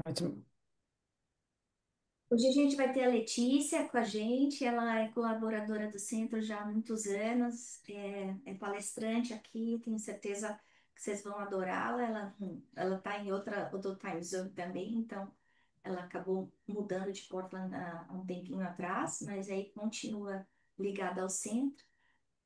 Ótimo. Hoje a gente vai ter a Letícia com a gente, ela é colaboradora do centro já há muitos anos, é palestrante aqui, tenho certeza que vocês vão adorá-la. Ela está em outro time zone também, então ela acabou mudando de Portland há um tempinho atrás, mas aí continua ligada ao centro.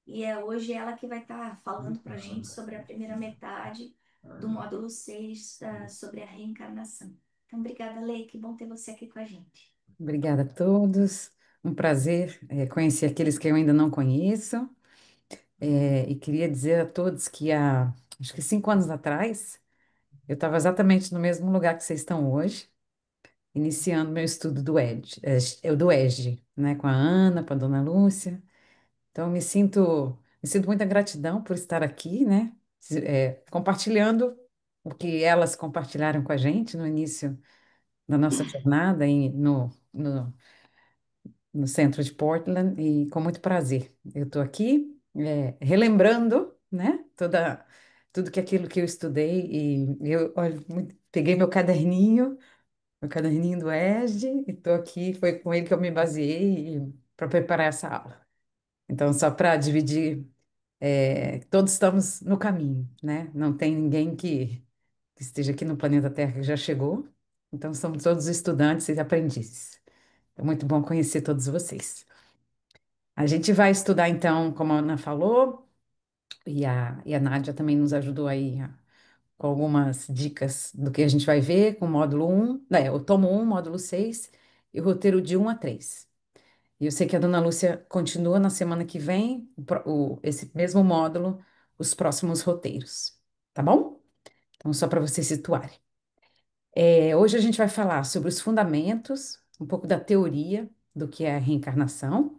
E é hoje ela que vai estar falando para a gente sobre a primeira metade do módulo 6 sobre a reencarnação. Então, obrigada, Lei, que bom ter você aqui com a gente. Obrigada a todos. Um prazer, conhecer aqueles que eu ainda não conheço. E queria dizer a todos que acho que 5 anos atrás, eu estava exatamente no mesmo lugar que vocês estão hoje, iniciando meu estudo do EG, né, com a Ana, com a Dona Lúcia. Então, me sinto muita gratidão por estar aqui, né, compartilhando o que elas compartilharam com a gente no início da nossa jornada no centro de Portland, e com muito prazer. Eu estou aqui, relembrando, né, tudo que aquilo que eu estudei, e eu olha, peguei meu caderninho do ESG, e estou aqui, foi com ele que eu me baseei para preparar essa aula. Então, só para dividir, todos estamos no caminho, né? Não tem ninguém que esteja aqui no planeta Terra que já chegou, então somos todos estudantes e aprendizes. É muito bom conhecer todos vocês. A gente vai estudar, então, como a Ana falou, e a Nádia também nos ajudou aí com algumas dicas do que a gente vai ver com o módulo um, o tomo um, módulo 6 e o roteiro de 1 a 3. E eu sei que a Dona Lúcia continua na semana que vem, esse mesmo módulo, os próximos roteiros, tá bom? Então, só para vocês situarem. Hoje a gente vai falar sobre os fundamentos, um pouco da teoria do que é a reencarnação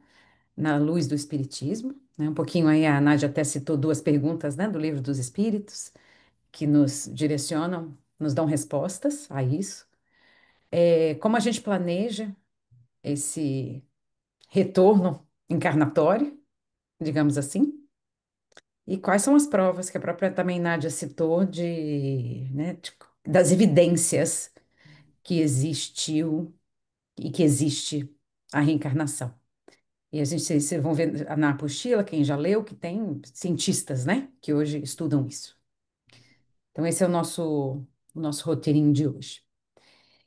na luz do Espiritismo, né? Um pouquinho aí a Nádia até citou duas perguntas, né, do Livro dos Espíritos, que nos direcionam, nos dão respostas a isso. Como a gente planeja esse retorno encarnatório, digamos assim, e quais são as provas que a própria também Nádia citou né, das evidências que existiu e que existe a reencarnação. E a gente, vocês vão ver na apostila, quem já leu, que tem cientistas, né, que hoje estudam isso. Então, esse é o nosso roteirinho de hoje.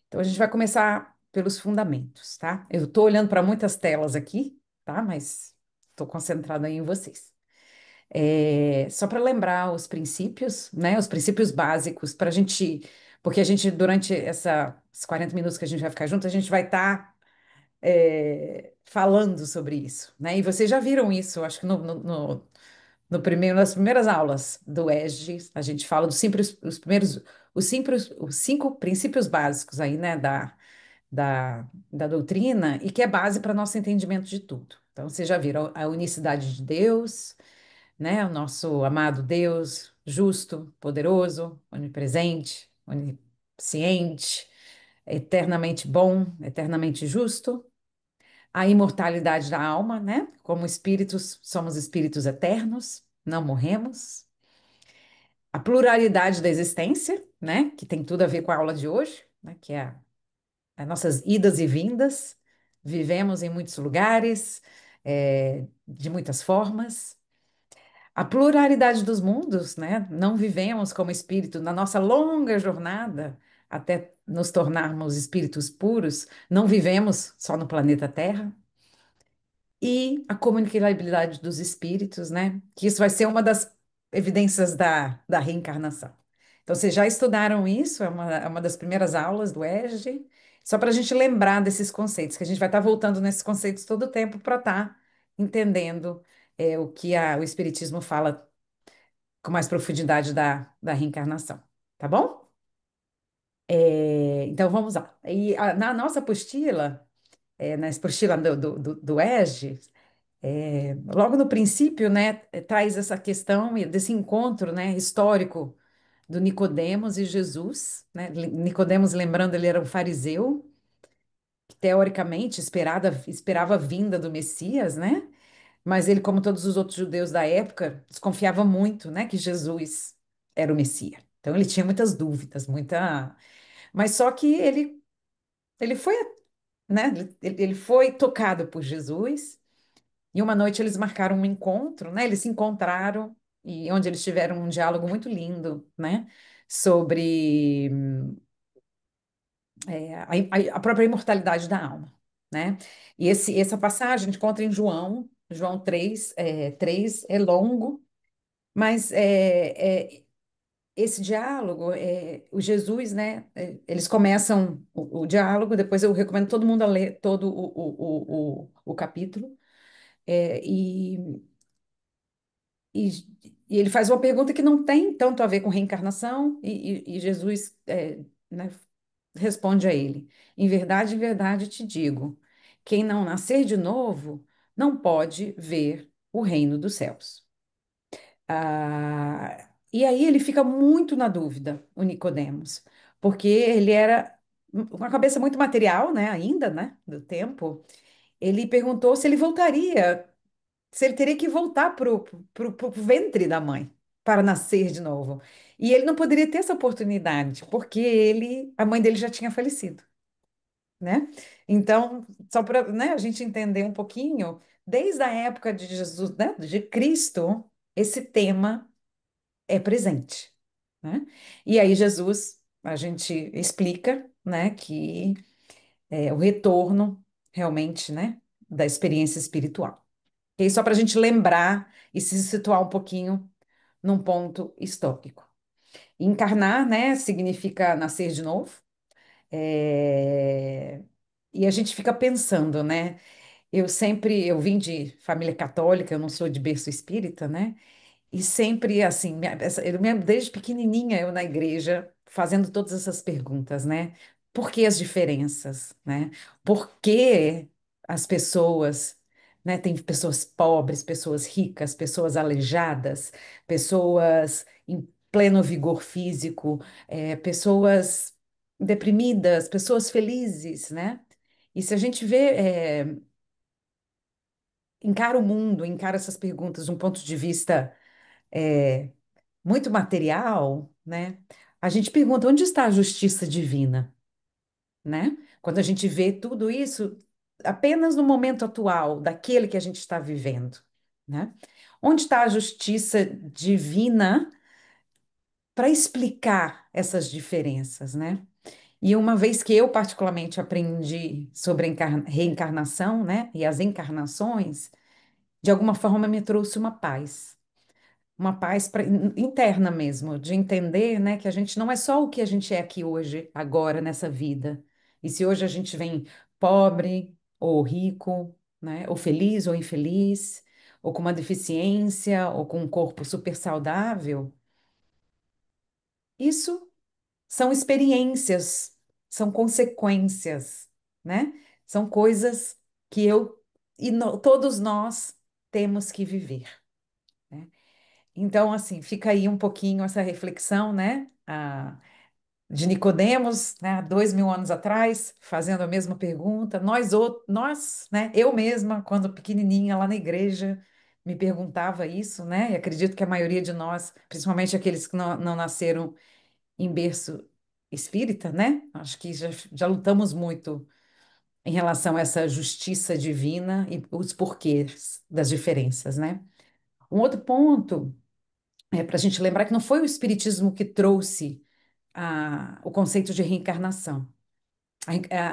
Então, a gente vai começar pelos fundamentos, tá? Eu estou olhando para muitas telas aqui, tá? Mas estou concentrada aí em vocês. Só para lembrar os princípios, né? Os princípios básicos para a gente, porque a gente, durante esses 40 minutos que a gente vai ficar junto, a gente vai estar falando sobre isso, né? E vocês já viram isso, acho que nas primeiras aulas do ESG, a gente fala dos simples, os 5 princípios básicos aí, né, da doutrina, e que é base para nosso entendimento de tudo. Então, vocês já viram a unicidade de Deus, né, o nosso amado Deus, justo, poderoso, onipresente, onisciente, eternamente bom, eternamente justo. A imortalidade da alma, né? Como espíritos, somos espíritos eternos, não morremos. A pluralidade da existência, né? Que tem tudo a ver com a aula de hoje, né? Que é as nossas idas e vindas. Vivemos em muitos lugares, de muitas formas. A pluralidade dos mundos, né? Não vivemos como espírito na nossa longa jornada até nos tornarmos espíritos puros, não vivemos só no planeta Terra. E a comunicabilidade dos espíritos, né? Que isso vai ser uma das evidências da reencarnação. Então, vocês já estudaram isso, é uma das primeiras aulas do ESG, só para a gente lembrar desses conceitos, que a gente vai estar voltando nesses conceitos todo o tempo para estar entendendo o que o Espiritismo fala com mais profundidade da reencarnação, tá bom? Então, vamos lá. E na nossa apostila, na apostila do ESG, logo no princípio, né, traz essa questão desse encontro, né, histórico do Nicodemos e Jesus, né? Nicodemos, lembrando, ele era um fariseu que teoricamente esperava a vinda do Messias, né? Mas ele, como todos os outros judeus da época, desconfiava muito, né, que Jesus era o Messias. Então ele tinha muitas dúvidas, Mas só que ele foi, né? Ele foi tocado por Jesus e uma noite eles marcaram um encontro, né? Eles se encontraram e onde eles tiveram um diálogo muito lindo, né? Sobre a própria imortalidade da alma, né? E essa passagem a gente encontra em João 3, 3 é longo, mas esse diálogo, o Jesus, né? Eles começam o diálogo, depois eu recomendo todo mundo a ler todo o capítulo, é, e, e ele faz uma pergunta que não tem tanto a ver com reencarnação, e Jesus, né, responde a ele: em verdade te digo, quem não nascer de novo não pode ver o reino dos céus. E aí ele fica muito na dúvida, o Nicodemos, porque ele era uma cabeça muito material, né, ainda, né, do tempo. Ele perguntou se ele voltaria, se ele teria que voltar pro ventre da mãe para nascer de novo. E ele não poderia ter essa oportunidade, porque a mãe dele já tinha falecido, né? Então, só para, né, a gente entender um pouquinho, desde a época de Jesus, né, de Cristo, esse tema é presente, né? E aí Jesus, a gente explica, né, que é o retorno realmente, né, da experiência espiritual. E aí, só para a gente lembrar e se situar um pouquinho num ponto histórico. Encarnar, né, significa nascer de novo. É, E a gente fica pensando, né? Eu vim de família católica, eu não sou de berço espírita, né? E sempre, assim, desde pequenininha eu na igreja, fazendo todas essas perguntas, né? Por que as diferenças, né? Por que as pessoas, né? Tem pessoas pobres, pessoas ricas, pessoas aleijadas, pessoas em pleno vigor físico, pessoas deprimidas, pessoas felizes, né? E se a gente encara o mundo, encara essas perguntas de um ponto de vista é, muito material, né? A gente pergunta onde está a justiça divina, né? Quando a gente vê tudo isso apenas no momento atual, daquele que a gente está vivendo, né? Onde está a justiça divina para explicar essas diferenças, né? E uma vez que eu particularmente aprendi sobre a reencarnação, né, e as encarnações, de alguma forma me trouxe uma paz interna mesmo, de entender, né, que a gente não é só o que a gente é aqui hoje, agora, nessa vida. E se hoje a gente vem pobre ou rico, né, ou feliz ou infeliz, ou com uma deficiência, ou com um corpo super saudável, isso são experiências, são consequências, né? São coisas que todos nós temos que viver, né? Então, assim, fica aí um pouquinho essa reflexão, né? De Nicodemos, né, há 2.000 anos atrás, fazendo a mesma pergunta. Nós, né? Eu mesma, quando pequenininha, lá na igreja, me perguntava isso, né? E acredito que a maioria de nós, principalmente aqueles que não nasceram em berço espírita, né? Acho que já lutamos muito em relação a essa justiça divina e os porquês das diferenças, né? Um outro ponto é para a gente lembrar que não foi o Espiritismo que trouxe o conceito de reencarnação.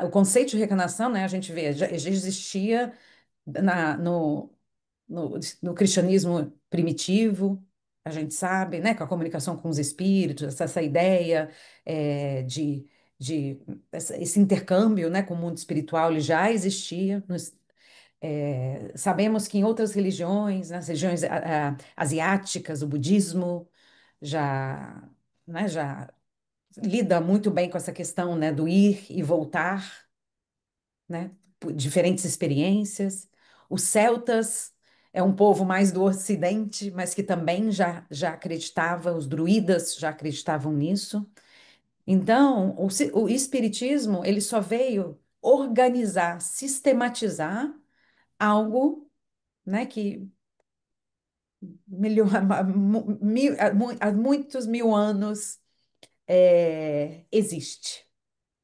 O conceito de reencarnação, né, a gente vê, já existia na, no, no cristianismo primitivo, a gente sabe, né, com a comunicação com os espíritos, essa ideia de esse intercâmbio, né, com o mundo espiritual, ele já existia. Sabemos que em outras religiões, nas religiões asiáticas, o budismo já, né, já lida muito bem com essa questão, né, do ir e voltar, né, por diferentes experiências. Os celtas é um povo mais do Ocidente, mas que também já acreditava, os druidas já acreditavam nisso. Então, o espiritismo, ele só veio organizar, sistematizar algo, né, que há muitos mil anos existe.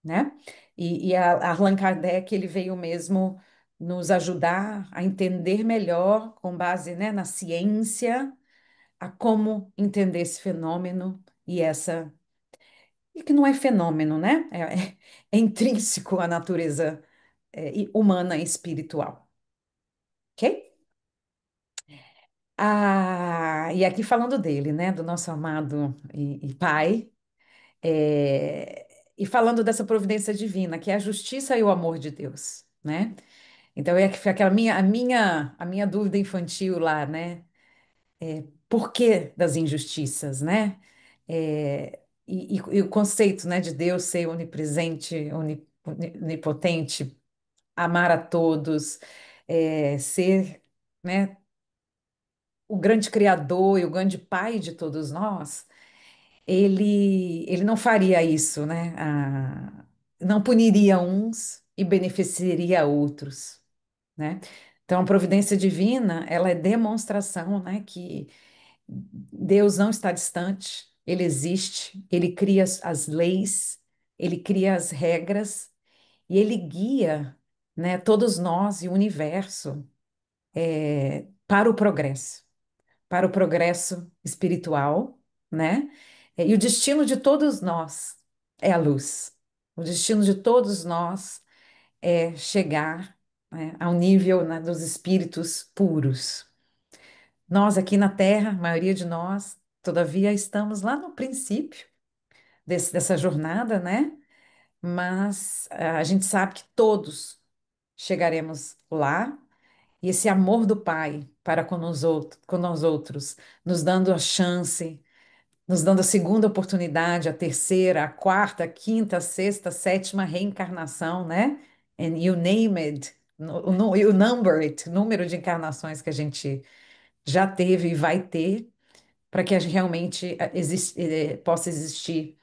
né? E Allan Kardec, ele veio mesmo nos ajudar a entender melhor, com base, né, na ciência, a como entender esse fenômeno e essa. E que não é fenômeno, né? É intrínseco à natureza, humana e espiritual, ok? E aqui falando dele, né, do nosso amado e Pai, é, e falando dessa providência divina, que é a justiça e o amor de Deus, né? Então é que foi aquela a minha dúvida infantil lá, né? Por que das injustiças, né? E o conceito, né, de Deus ser onipresente, onipotente, amar a todos, ser, né, o grande criador e o grande pai de todos nós, ele não faria isso, né? Não puniria uns e beneficiaria outros, né? Então, a providência divina, ela é demonstração, né, que Deus não está distante, ele existe, ele cria as leis, ele cria as regras e ele guia, né, todos nós e o universo para o progresso espiritual, né? E o destino de todos nós é a luz. O destino de todos nós é chegar, né, ao nível, né, dos espíritos puros. Nós aqui na Terra, a maioria de nós, todavia, estamos lá no princípio dessa jornada, né? Mas a gente sabe que todos chegaremos lá e esse amor do Pai para com nós outros, nos dando a chance, nos dando a segunda oportunidade, a terceira, a quarta, a quinta, a sexta, a sétima reencarnação, né? And you name it, you number it, número de encarnações que a gente já teve e vai ter, para que a gente realmente possa existir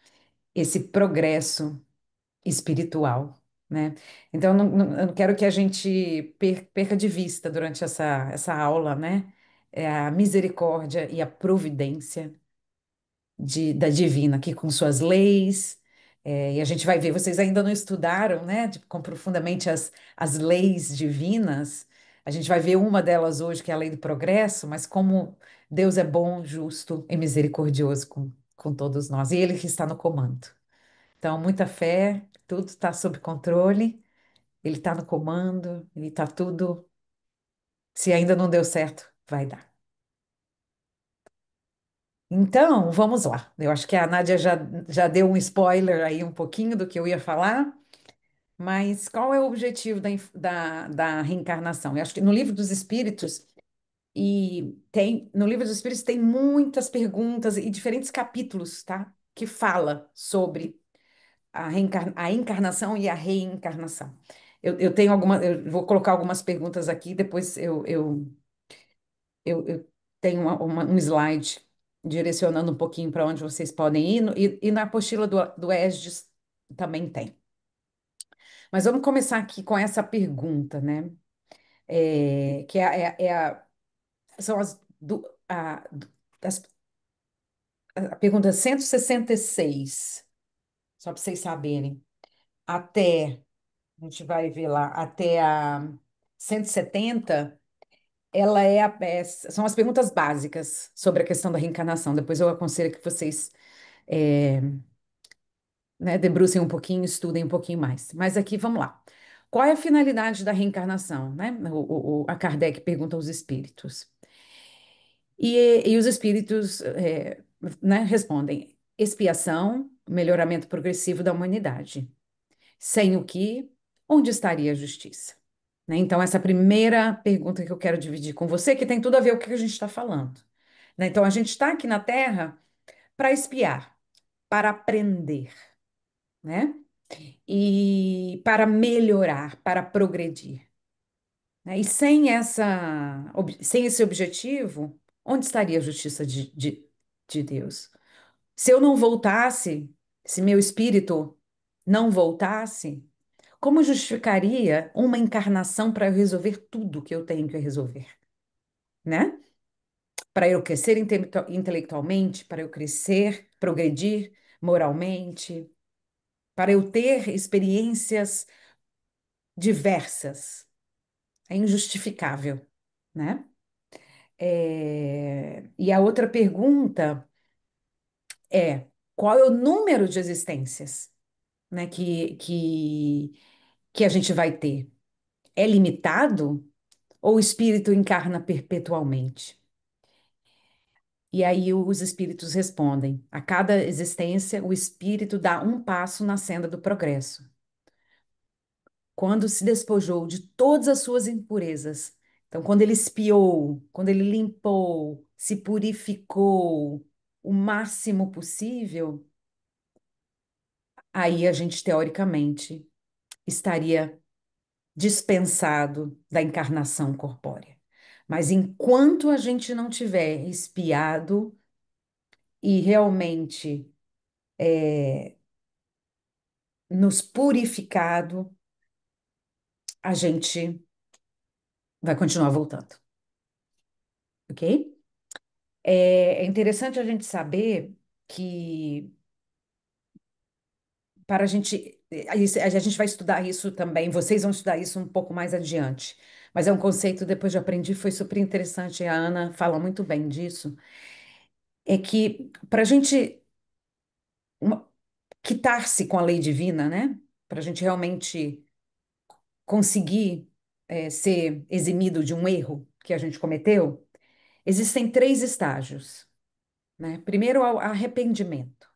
esse progresso espiritual, né? Então, eu não quero que a gente perca de vista durante essa aula, né? A misericórdia e a providência da divina aqui com suas leis. E a gente vai ver, vocês ainda não estudaram, né, com profundamente as leis divinas. A gente vai ver uma delas hoje, que é a lei do progresso, mas como Deus é bom, justo e misericordioso com todos nós, e Ele que está no comando. Então, muita fé, tudo está sob controle, Ele está no comando, Ele está tudo. Se ainda não deu certo, vai dar. Então, vamos lá. Eu acho que a Nádia já deu um spoiler aí um pouquinho do que eu ia falar, mas qual é o objetivo da reencarnação? Eu acho que no Livro dos Espíritos, no Livro dos Espíritos tem muitas perguntas e diferentes capítulos, tá? Que fala sobre a encarnação e a reencarnação. Eu vou colocar algumas perguntas aqui, depois eu tenho um slide direcionando um pouquinho para onde vocês podem ir, e na apostila do ESDES também tem. Mas vamos começar aqui com essa pergunta, né? Que são as, a pergunta 166, só para vocês saberem. Até, a gente vai ver lá, até a 170, são as perguntas básicas sobre a questão da reencarnação. Depois eu aconselho que vocês é, né, debrucem um pouquinho, estudem um pouquinho mais. Mas aqui, vamos lá. Qual é a finalidade da reencarnação, né? A Kardec pergunta aos espíritos. E os espíritos, né, respondem: expiação, melhoramento progressivo da humanidade. Sem o que, onde estaria a justiça? Né? Então, essa primeira pergunta que eu quero dividir com você, que tem tudo a ver com o que a gente está falando. Né? Então, a gente está aqui na Terra para expiar, para aprender, né? E para melhorar, para progredir. Né? E sem esse objetivo, onde estaria a justiça de Deus? Se eu não voltasse, se meu espírito não voltasse, como justificaria uma encarnação para eu resolver tudo que eu tenho que resolver, né? Para eu crescer intelectualmente, para eu crescer, progredir moralmente, para eu ter experiências diversas. É injustificável, né? E a outra pergunta é: qual é o número de existências, né, que a gente vai ter? É limitado ou o espírito encarna perpetualmente? E aí os espíritos respondem: a cada existência, o espírito dá um passo na senda do progresso. Quando se despojou de todas as suas impurezas, então, quando ele espiou, quando ele limpou, se purificou o máximo possível, aí a gente, teoricamente, estaria dispensado da encarnação corpórea. Mas enquanto a gente não tiver espiado e realmente nos purificado, a gente vai continuar voltando, ok? É interessante a gente saber que para a gente, a gente vai estudar isso também, vocês vão estudar isso um pouco mais adiante, mas é um conceito, depois de aprender, foi super interessante, a Ana fala muito bem disso, é que para a gente quitar-se com a lei divina, né? Para a gente realmente conseguir ser eximido de um erro que a gente cometeu, existem três estágios, né? Primeiro, o arrependimento.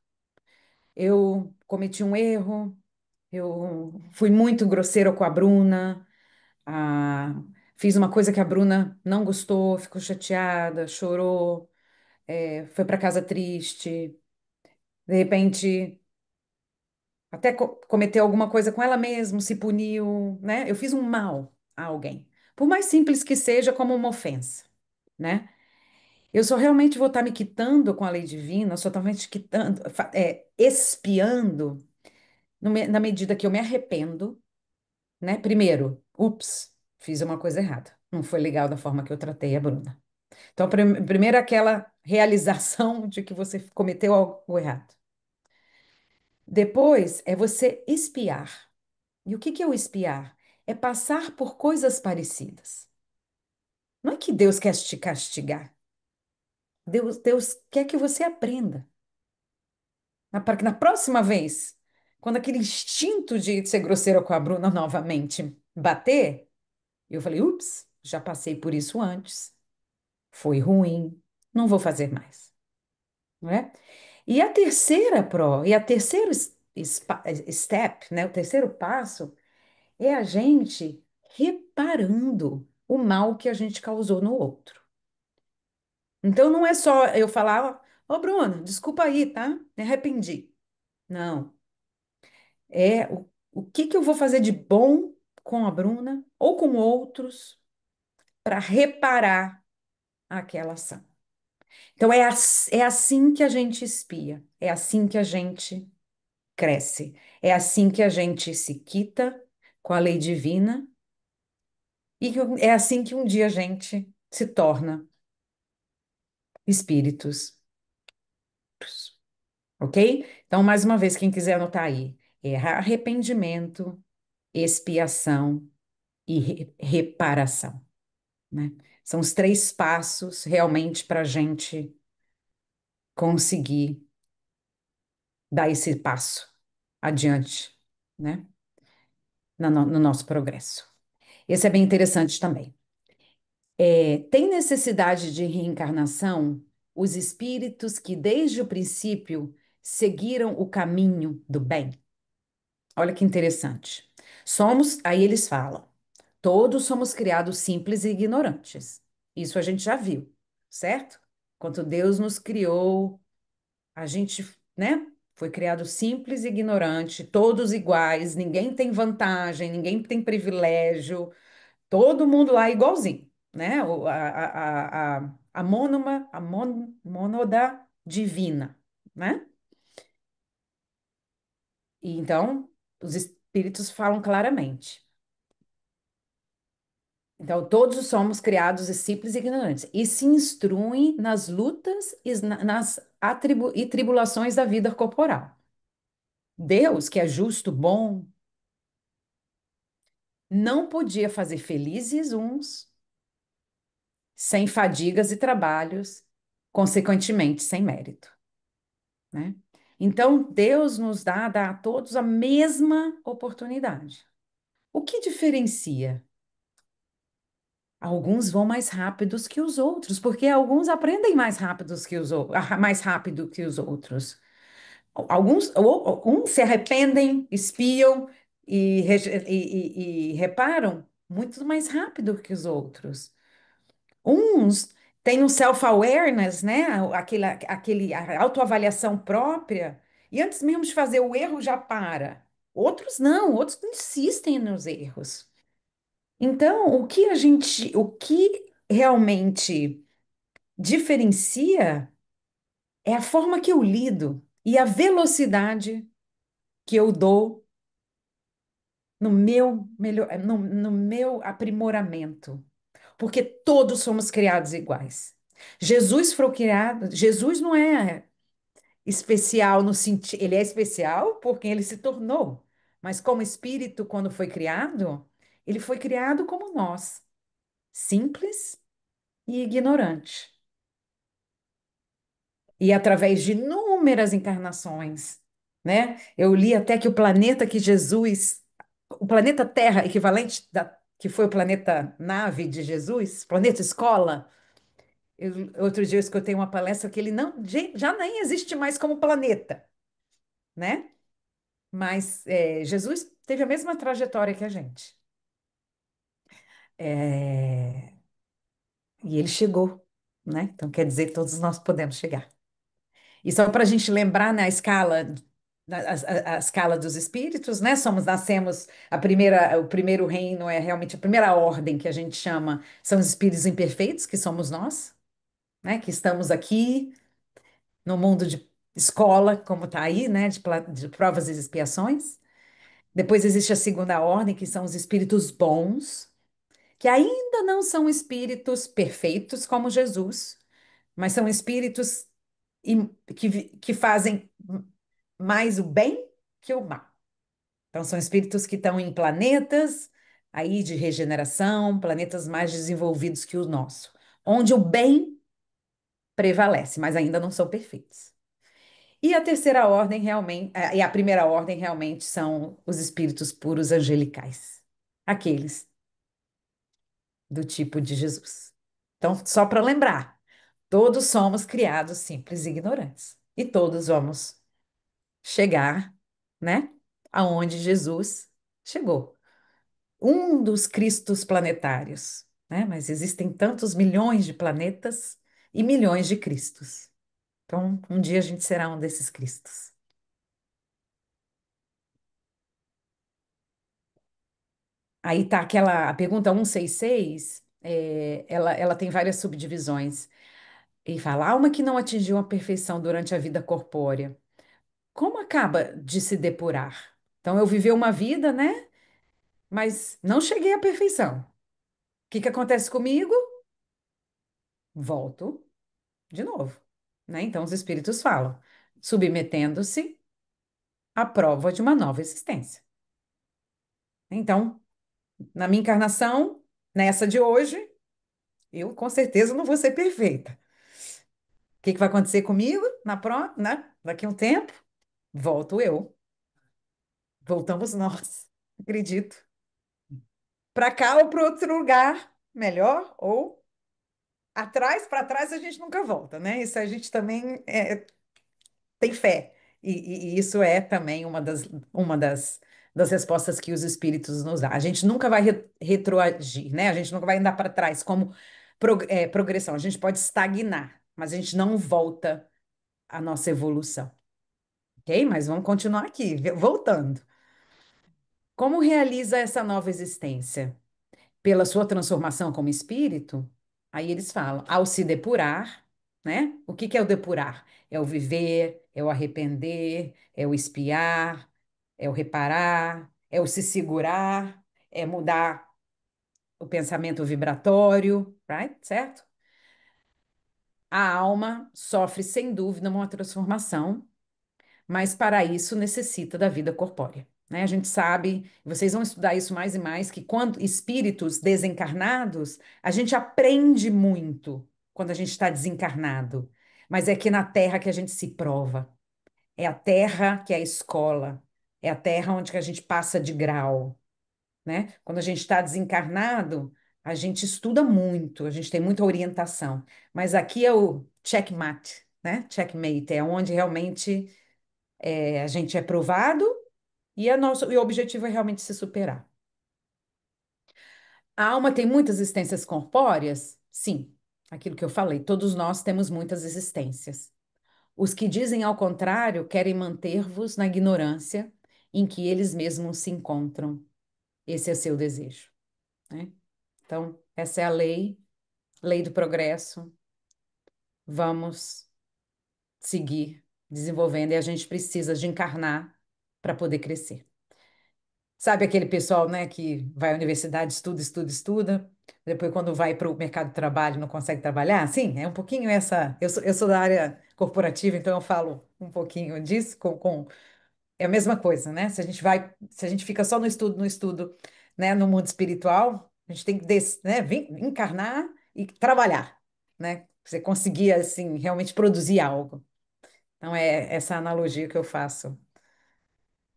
Eu cometi um erro, eu fui muito grosseiro com a Bruna, fiz uma coisa que a Bruna não gostou, ficou chateada, chorou, foi para casa triste, de repente até cometeu alguma coisa com ela mesma, se puniu, né? Eu fiz um mal a alguém, por mais simples que seja, como uma ofensa, né? Eu só realmente vou estar me quitando com a lei divina, só estou realmente quitando, expiando na medida que eu me arrependo, né? Primeiro, ups, fiz uma coisa errada. Não foi legal da forma que eu tratei a Bruna. Então, primeiro aquela realização de que você cometeu algo errado. Depois é você espiar. E o que que é o espiar? É passar por coisas parecidas. Não é que Deus quer te castigar. Deus quer que você aprenda. Para que na próxima vez, quando aquele instinto de ser grosseiro com a Bruna novamente bater, eu falei, ups, já passei por isso antes. Foi ruim. Não vou fazer mais. Não é? E a terceiro step, né? O terceiro passo é a gente reparando o mal que a gente causou no outro. Então não é só eu falar, ô Bruna, desculpa aí, tá? Me arrependi. Não. É o que que eu vou fazer de bom com a Bruna ou com outros para reparar aquela ação. Então é assim que a gente espia, é assim que a gente cresce, é assim que a gente se quita com a lei divina e é assim que um dia a gente se torna espíritos, ok? Então, mais uma vez, quem quiser anotar aí, é arrependimento, expiação e reparação, né? São os três passos realmente para a gente conseguir dar esse passo adiante, né? No nosso progresso. Esse é bem interessante também. Tem necessidade de reencarnação os espíritos que desde o princípio seguiram o caminho do bem. Olha que interessante. Aí eles falam, todos somos criados simples e ignorantes. Isso a gente já viu, certo? Quando Deus nos criou, a gente, né, foi criado simples e ignorante, todos iguais, ninguém tem vantagem, ninguém tem privilégio, todo mundo lá igualzinho, né? A mônada divina, né? E então, os espíritos falam claramente. Então, todos somos criados simples e ignorantes e se instruem nas lutas e nas tribulações da vida corporal. Deus, que é justo, bom, não podia fazer felizes uns sem fadigas e trabalhos, consequentemente sem mérito, né? Então, Deus nos dá a todos a mesma oportunidade. O que diferencia? Alguns vão mais rápidos que os outros, porque alguns aprendem mais rápidos que mais rápido que os outros. Alguns uns se arrependem, espiam e reparam muito mais rápido que os outros. Uns têm um self-awareness, né? Aquele a autoavaliação própria, e antes mesmo de fazer o erro já para. Outros não, outros insistem nos erros. Então, o que realmente diferencia é a forma que eu lido e a velocidade que eu dou no meu melhor, no meu aprimoramento, porque todos somos criados iguais. Jesus foi criado, Jesus não é especial no sentido, ele é especial porque ele se tornou, mas como espírito, quando foi criado, ele foi criado como nós, simples e ignorante. E através de inúmeras encarnações, né? Eu li até que o planeta que Jesus, o planeta Terra, equivalente que foi o planeta nave de Jesus, planeta escola. Outro dia eu escutei uma palestra que ele não, já nem existe mais como planeta, né? Mas Jesus teve a mesma trajetória que a gente. É, e ele chegou, né? Então quer dizer, todos nós podemos chegar. E só para a gente lembrar, né, a escala dos espíritos, né? Nascemos, o primeiro reino é realmente a primeira ordem que a gente chama, são os espíritos imperfeitos, que somos nós, né? Que estamos aqui no mundo de escola, como está aí, né? De provas e expiações. Depois existe a segunda ordem, que são os espíritos bons, que ainda não são espíritos perfeitos como Jesus, mas são espíritos que fazem mais o bem que o mal. Então, são espíritos que estão em planetas aí de regeneração, planetas mais desenvolvidos que o nosso, onde o bem prevalece, mas ainda não são perfeitos. E a terceira ordem realmente, e a primeira ordem realmente são os espíritos puros angelicais, aqueles do tipo de Jesus. Então, só para lembrar, todos somos criados simples e ignorantes, e todos vamos chegar, né, aonde Jesus chegou. Um dos cristos planetários, né? Mas existem tantos milhões de planetas e milhões de cristos. Então, um dia a gente será um desses cristos. Aí tá a pergunta 166, ela tem várias subdivisões. E fala, alma que não atingiu a perfeição durante a vida corpórea, como acaba de se depurar? Então, eu vivi uma vida, né? Mas não cheguei à perfeição. O que que acontece comigo? Volto de novo, né? Então, os espíritos falam, submetendo-se à prova de uma nova existência. Então, na minha encarnação, nessa de hoje, eu com certeza não vou ser perfeita. O que que vai acontecer comigo né? Daqui a um tempo? Volto eu. Voltamos nós, acredito. Para cá ou para outro lugar, melhor, ou atrás, para trás a gente nunca volta, né? Isso a gente também tem fé. E isso é também das respostas que os espíritos nos dão. A gente nunca vai retroagir, né? A gente nunca vai andar para trás como progressão. A gente pode estagnar, mas a gente não volta à nossa evolução, ok? Mas vamos continuar aqui, voltando. Como realiza essa nova existência? Pela sua transformação como espírito? Aí eles falam, ao se depurar, né? O que que é o depurar? É o viver, é o arrepender, é o espiar, é o reparar, é o se segurar, é mudar o pensamento vibratório, right? Certo? A alma sofre sem dúvida uma transformação, mas para isso necessita da vida corpórea. Né? A gente sabe, vocês vão estudar isso mais e mais, que quando espíritos desencarnados, a gente aprende muito quando a gente está desencarnado, mas é que na Terra que a gente se prova. É a Terra que é a escola, é a Terra onde que a gente passa de grau, né? Quando a gente está desencarnado, a gente estuda muito, a gente tem muita orientação, mas aqui é o checkmate, né? Checkmate, é onde realmente a gente é provado e o objetivo é realmente se superar. A alma tem muitas existências corpóreas? Sim, aquilo que eu falei, todos nós temos muitas existências. Os que dizem ao contrário querem manter-vos na ignorância em que eles mesmos se encontram. Esse é seu desejo, né? Então, essa é a lei, lei do progresso. Vamos seguir desenvolvendo e a gente precisa de encarnar para poder crescer. Sabe aquele pessoal, né, que vai à universidade, estuda, estuda, estuda, depois quando vai para o mercado de trabalho não consegue trabalhar? Sim, é um pouquinho essa. Eu sou da área corporativa, então eu falo um pouquinho disso é a mesma coisa, né? Se a gente fica só no estudo, né, no mundo espiritual, a gente tem que né, encarnar e trabalhar, né? Pra você conseguir assim realmente produzir algo. Então é essa analogia que eu faço,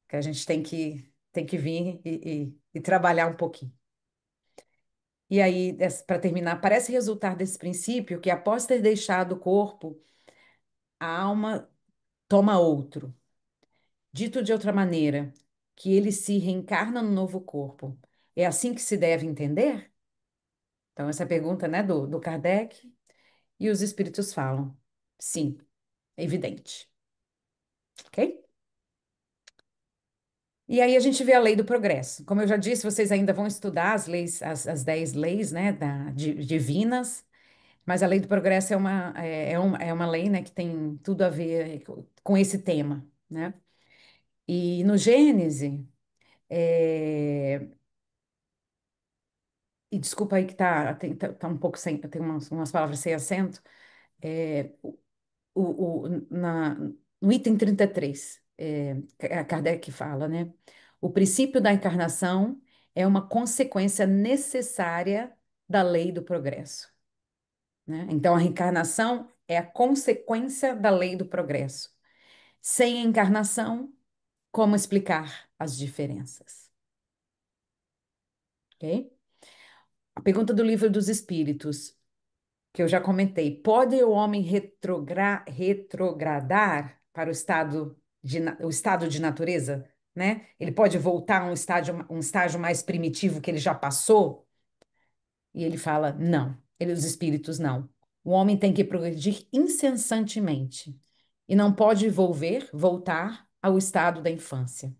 que a gente tem que vir e trabalhar um pouquinho. E aí, para terminar, parece resultar desse princípio que após ter deixado o corpo, a alma toma outro. Dito de outra maneira, que ele se reencarna no novo corpo. É assim que se deve entender? Então, essa é a pergunta, né, do Kardec. E os espíritos falam: sim, é evidente. Ok? E aí a gente vê a lei do progresso. Como eu já disse, vocês ainda vão estudar as leis, as 10 leis, né, divinas, mas a lei do progresso é uma lei, né, que tem tudo a ver com esse tema, né? E no Gênese, é, e desculpa aí que tá um pouco sem, tem umas palavras sem acento, é, no item 33, Kardec fala, né? O princípio da encarnação é uma consequência necessária da lei do progresso, né? Então, a reencarnação é a consequência da lei do progresso. Sem encarnação, como explicar as diferenças? Ok? A pergunta do Livro dos Espíritos, que eu já comentei, pode o homem retrogradar para o estado de natureza, né? Ele pode voltar a um estágio mais primitivo que ele já passou? E ele fala, não. Os espíritos não. O homem tem que progredir incessantemente e não pode voltar ao estado da infância.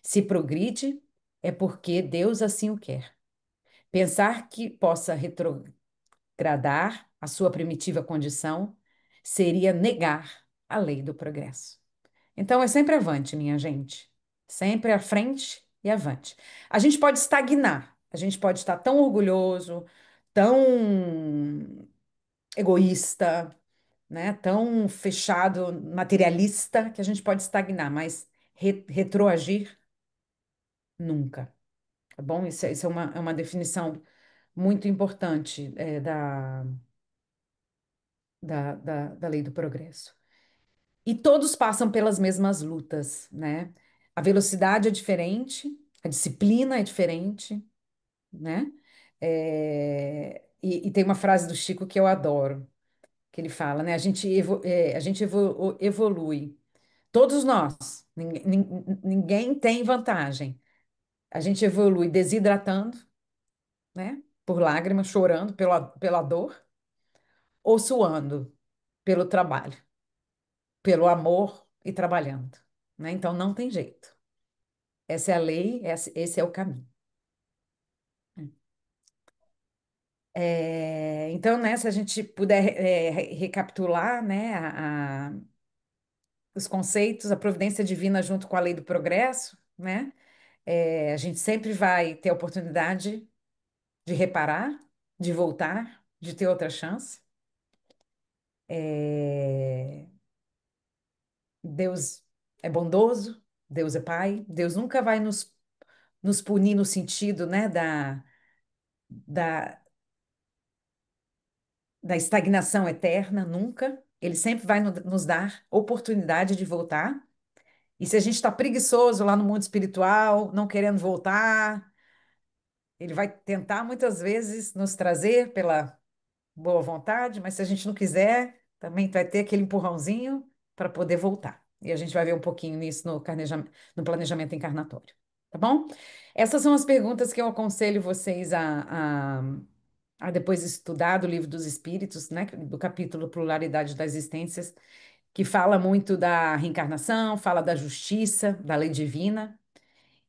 Se progride, é porque Deus assim o quer. Pensar que possa retrogradar a sua primitiva condição seria negar a lei do progresso. Então é sempre avante, minha gente. Sempre à frente e avante. A gente pode estagnar, a gente pode estar tão orgulhoso, tão egoísta, né, tão fechado, materialista, que a gente pode estagnar, mas retroagir nunca. Tá bom? Isso é uma definição muito importante da lei do progresso. E todos passam pelas mesmas lutas, né? A velocidade é diferente, a disciplina é diferente, né? E tem uma frase do Chico que eu adoro, que ele fala, né? A gente evolui. Todos nós, ninguém tem vantagem. A gente evolui desidratando, né? Por lágrimas, chorando pela dor, ou suando pelo trabalho, pelo amor e trabalhando, né? Então não tem jeito. Essa é a lei, esse é o caminho. Então, né, se a gente puder recapitular, né, os conceitos, a providência divina junto com a lei do progresso, né, a gente sempre vai ter a oportunidade de reparar, de voltar, de ter outra chance. É, Deus é bondoso, Deus é Pai, Deus nunca vai nos punir no sentido, né, da, da estagnação eterna, nunca. Ele sempre vai nos dar oportunidade de voltar. E se a gente está preguiçoso lá no mundo espiritual, não querendo voltar, ele vai tentar muitas vezes nos trazer pela boa vontade, mas se a gente não quiser, também vai ter aquele empurrãozinho para poder voltar. E a gente vai ver um pouquinho nisso no planejamento encarnatório, tá bom? Essas são as perguntas que eu aconselho vocês a depois estudar do Livro dos Espíritos, né, do capítulo Pluralidade das Existências, que fala muito da reencarnação, fala da justiça, da lei divina.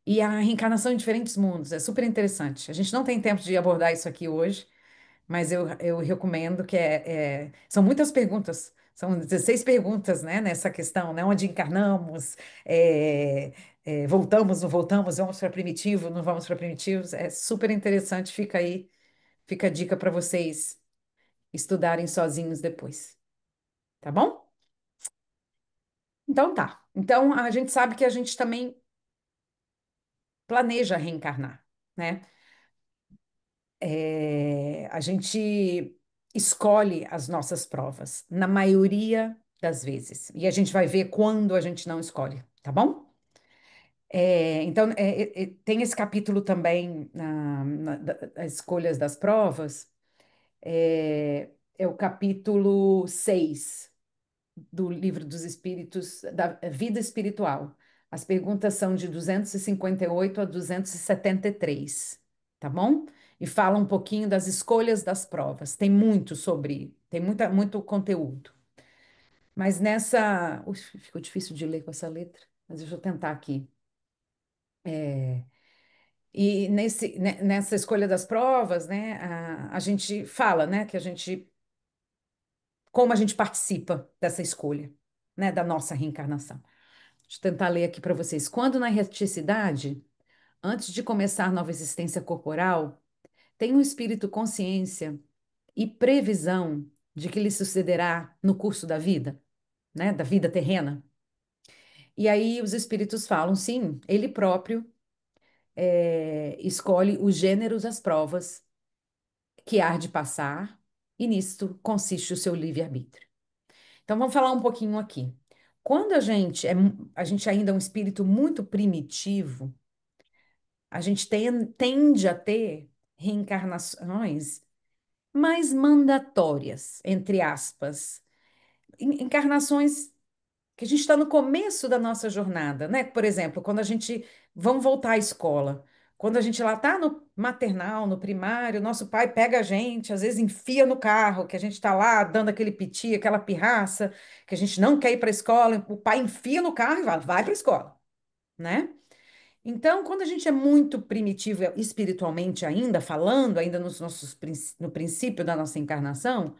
E a reencarnação em diferentes mundos, é super interessante. A gente não tem tempo de abordar isso aqui hoje, mas eu recomendo são muitas perguntas, são 16 perguntas, né, nessa questão, né, onde encarnamos, é, voltamos, não voltamos, vamos para primitivo, não vamos para primitivos, é super interessante, fica aí, fica a dica para vocês estudarem sozinhos depois, tá bom? Então tá, então a gente sabe que a gente também planeja reencarnar, né? A gente escolhe as nossas provas, na maioria das vezes. E a gente vai ver quando a gente não escolhe, tá bom? Então, tem esse capítulo também das escolhas das provas, é o capítulo 6 do Livro dos Espíritos, da vida espiritual. As perguntas são de 258 a 273, tá bom? E fala um pouquinho das escolhas das provas. Tem muito conteúdo. Mas nessa. Ui, ficou difícil de ler com essa letra, mas deixa eu tentar aqui. E nessa escolha das provas, né, a gente fala, né, como a gente participa dessa escolha, né, da nossa reencarnação. Deixa eu tentar ler aqui para vocês. Quando na reticidade, antes de começar nova existência corporal, tem o espírito consciência e previsão de que lhe sucederá no curso da vida, né, da vida terrena. E aí os espíritos falam, sim, ele próprio escolhe os gêneros das provas que há de passar, e nisto consiste o seu livre-arbítrio. Então vamos falar um pouquinho aqui. Quando a gente ainda é um espírito muito primitivo, a gente tende a ter reencarnações mais mandatórias, entre aspas, encarnações que a gente está no começo da nossa jornada, né? Por exemplo, quando a gente vamos voltar à escola, quando a gente lá está no maternal, no primário, nosso pai pega a gente, às vezes enfia no carro, que a gente está lá dando aquele piti, aquela pirraça, que a gente não quer ir para a escola, o pai enfia no carro e vai para a escola, né? Então, quando a gente é muito primitivo espiritualmente ainda, falando ainda no princípio da nossa encarnação,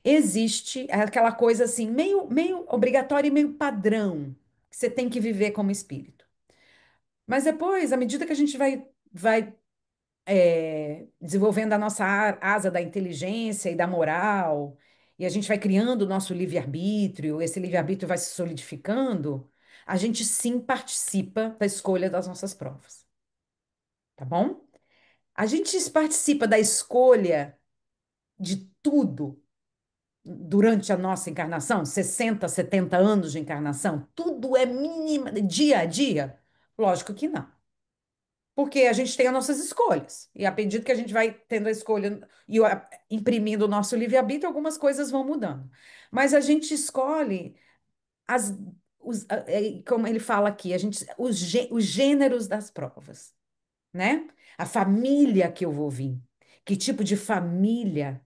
existe aquela coisa assim, meio obrigatória e meio padrão, que você tem que viver como espírito. Mas depois, à medida que a gente vai desenvolvendo a nossa asa da inteligência e da moral, e a gente vai criando o nosso livre-arbítrio, esse livre-arbítrio vai se solidificando, a gente sim participa da escolha das nossas provas, tá bom? A gente participa da escolha de tudo durante a nossa encarnação, 60, 70 anos de encarnação, tudo é mínima, dia a dia? Lógico que não. Porque a gente tem as nossas escolhas. E à medida que a gente vai tendo a escolha e imprimindo o nosso livre-arbítrio, algumas coisas vão mudando. Mas a gente escolhe as, como ele fala aqui, os gêneros das provas, né? A família que eu vou vir. Que tipo de família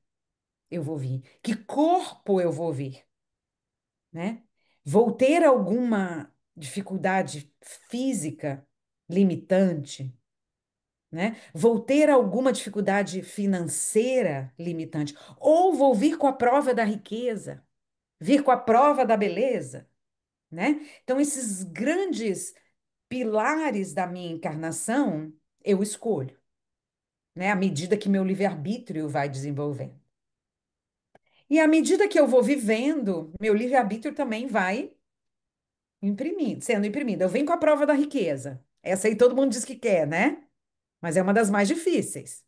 eu vou vir? Que corpo eu vou vir? Né? Vou ter alguma dificuldade física limitante, né? Vou ter alguma dificuldade financeira limitante, ou vou vir com a prova da riqueza, vir com a prova da beleza, né? Então, esses grandes pilares da minha encarnação, eu escolho, né? À medida que meu livre-arbítrio vai desenvolvendo. E à medida que eu vou vivendo, meu livre-arbítrio também vai imprimindo, sendo imprimida. Eu venho com a prova da riqueza. Essa aí todo mundo diz que quer, né? Mas é uma das mais difíceis,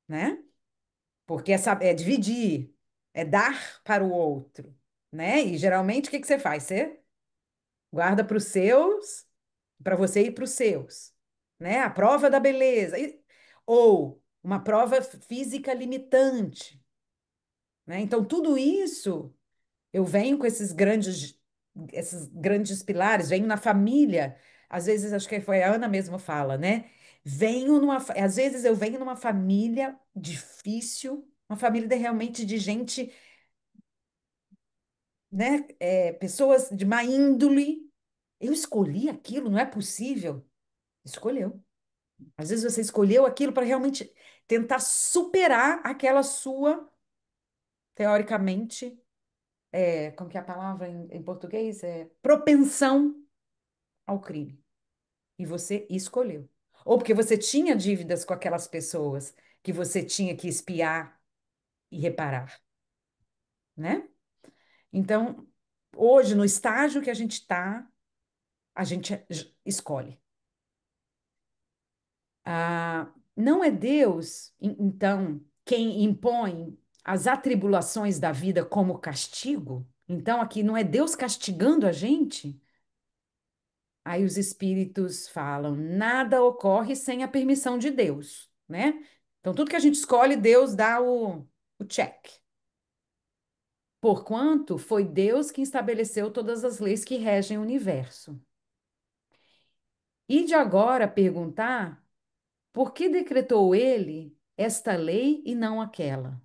né? Porque é dividir, é dar para o outro, né? E geralmente o que que você faz? Você guarda para os seus, para você e para os seus, né? A prova da beleza. Ou uma prova física limitante, né? Então, tudo isso eu venho com esses grandes pilares, venho na família. Às vezes, acho que foi a Ana mesmo fala, né? Às vezes eu venho numa família difícil, uma família realmente de gente, né? Pessoas de má índole. Eu escolhi aquilo, não é possível. Escolheu. Às vezes você escolheu aquilo para realmente tentar superar aquela sua, teoricamente, como que é a palavra em português? Propensão ao crime. E você escolheu. Ou porque você tinha dívidas com aquelas pessoas que você tinha que espiar e reparar, né? Então, hoje, no estágio que a gente está, a gente escolhe. Não é Deus, então, quem impõe as atribulações da vida como castigo? Então, aqui não é Deus castigando a gente? Aí os espíritos falam: nada ocorre sem a permissão de Deus, né? Então, tudo que a gente escolhe, Deus dá o check. Porquanto foi Deus que estabeleceu todas as leis que regem o universo. E de agora perguntar por que decretou ele esta lei e não aquela,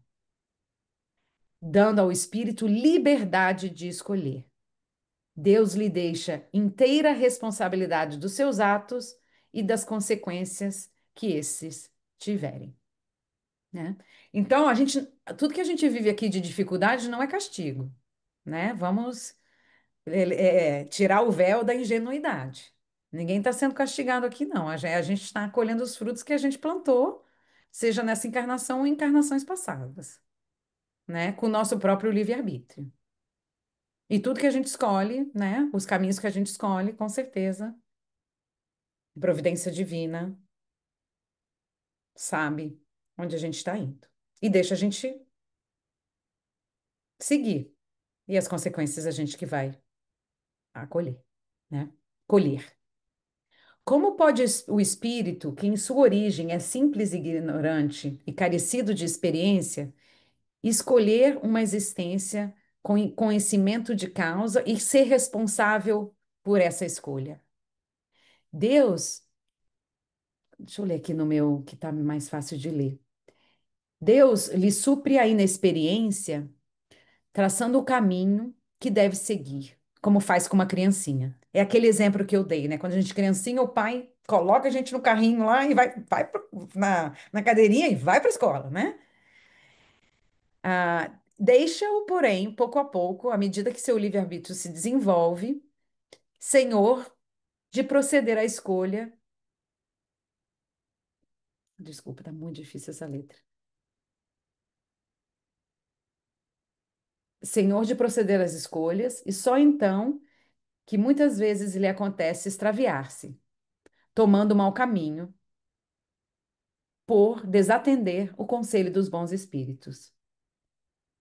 dando ao espírito liberdade de escolher. Deus lhe deixa inteira responsabilidade dos seus atos e das consequências que esses tiverem, né? Então, tudo que a gente vive aqui de dificuldade não é castigo, né? Vamos tirar o véu da ingenuidade. Ninguém está sendo castigado aqui, não. A gente está colhendo os frutos que a gente plantou, seja nessa encarnação ou em encarnações passadas, né? Com o nosso próprio livre-arbítrio. E tudo que a gente escolhe, né? Os caminhos que a gente escolhe, com certeza, providência divina sabe onde a gente está indo. E deixa a gente seguir. E as consequências a gente que vai acolher, né? Colher. Como pode o espírito, que em sua origem é simples e ignorante e carecido de experiência, escolher uma existência com conhecimento de causa e ser responsável por essa escolha? Deus, deixa eu ler aqui no meu, que está mais fácil de ler. Deus lhe supre a inexperiência, traçando o caminho que deve seguir, como faz com uma criancinha. É aquele exemplo que eu dei, né? Quando a gente é criancinha, o pai coloca a gente no carrinho lá e na cadeirinha e vai para a escola, né? Deixa-o, porém, pouco a pouco, à medida que seu livre-arbítrio se desenvolve, senhor de proceder à escolha. Desculpa, tá muito difícil essa letra. Senhor de proceder às escolhas, e só então que muitas vezes lhe acontece extraviar-se, tomando o mau caminho, por desatender o conselho dos bons espíritos.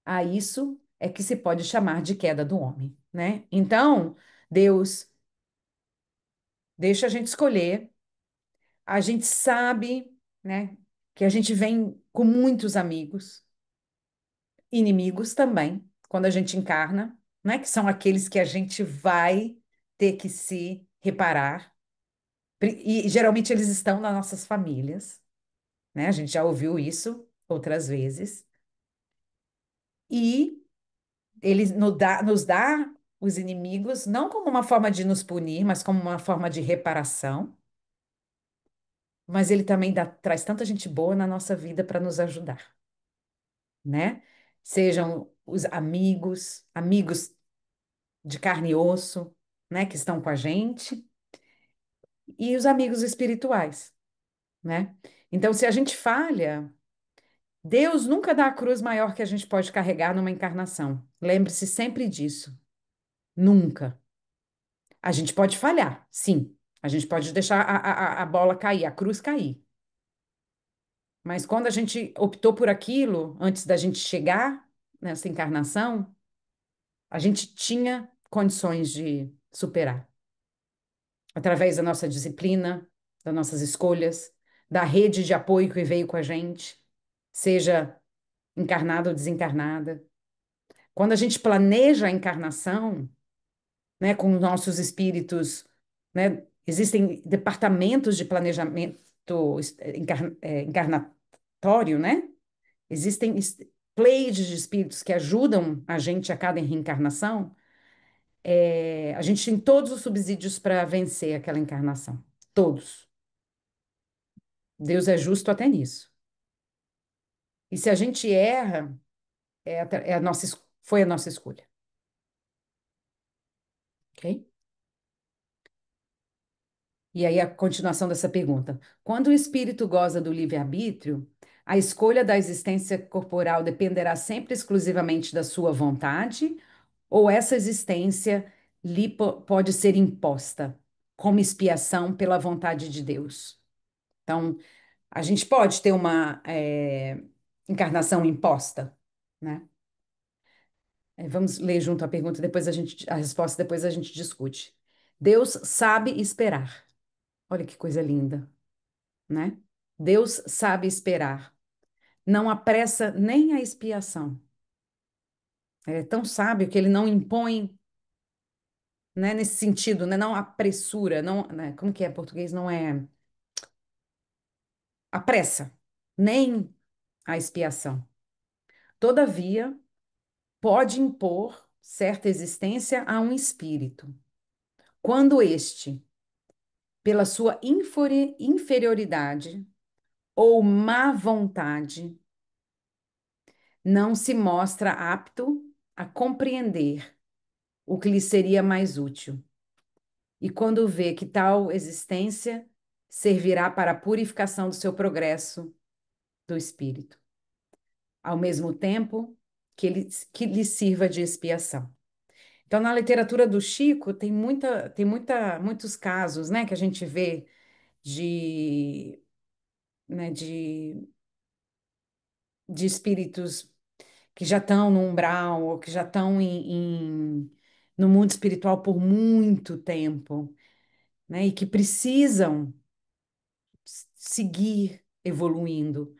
A isso é que se pode chamar de queda do homem, né? Então, Deus deixa a gente escolher, a gente sabe, né, que a gente vem com muitos amigos, inimigos também, quando a gente encarna, né, que são aqueles que a gente vai ter que se reparar. E geralmente eles estão nas nossas famílias, né? A gente já ouviu isso outras vezes. E ele nos dá os inimigos não como uma forma de nos punir, mas como uma forma de reparação. Mas ele também traz tanta gente boa na nossa vida para nos ajudar, né? Sejam os amigos, amigos de carne e osso, né, que estão com a gente, e os amigos espirituais, né? Então, se a gente falha, Deus nunca dá a cruz maior que a gente pode carregar numa encarnação. Lembre-se sempre disso. Nunca. A gente pode falhar, sim. A gente pode deixar a bola cair, a cruz cair. Mas quando a gente optou por aquilo, antes da gente chegar nessa encarnação, a gente tinha condições de superar. Através da nossa disciplina, das nossas escolhas, da rede de apoio que veio com a gente, seja encarnada ou desencarnada. Quando a gente planeja a encarnação, né, com os nossos espíritos, né, existem departamentos de planejamento encarnatório, né? Existem pleiades de espíritos que ajudam a gente a cada reencarnação. A gente tem todos os subsídios para vencer aquela encarnação. Todos. Deus é justo até nisso. E se a gente erra, foi a nossa escolha, ok? E aí a continuação dessa pergunta. Quando o espírito goza do livre-arbítrio, a escolha da existência corporal dependerá sempre exclusivamente da sua vontade, ou essa existência lhe pode ser imposta como expiação pela vontade de Deus? Então, a gente pode ter uma encarnação imposta, né? Vamos ler junto a pergunta, depois a resposta, depois a gente discute. Deus sabe esperar. Olha que coisa linda, né? Deus sabe esperar. Não apressa nem a expiação. Ele é tão sábio que ele não impõe, né, nesse sentido, né, não apressura, não, né, como que é português? Não é apressa, nem a expiação. Todavia, pode impor certa existência a um espírito, quando este, pela sua inferioridade ou má vontade, não se mostra apto a compreender o que lhe seria mais útil. E quando vê que tal existência servirá para a purificação do seu progresso do espírito, ao mesmo tempo que lhe sirva de expiação. Então, na literatura do Chico, muitos casos, né, que a gente vê de, né, de espíritos que já estão no umbral ou que já estão no mundo espiritual por muito tempo, né, e que precisam seguir evoluindo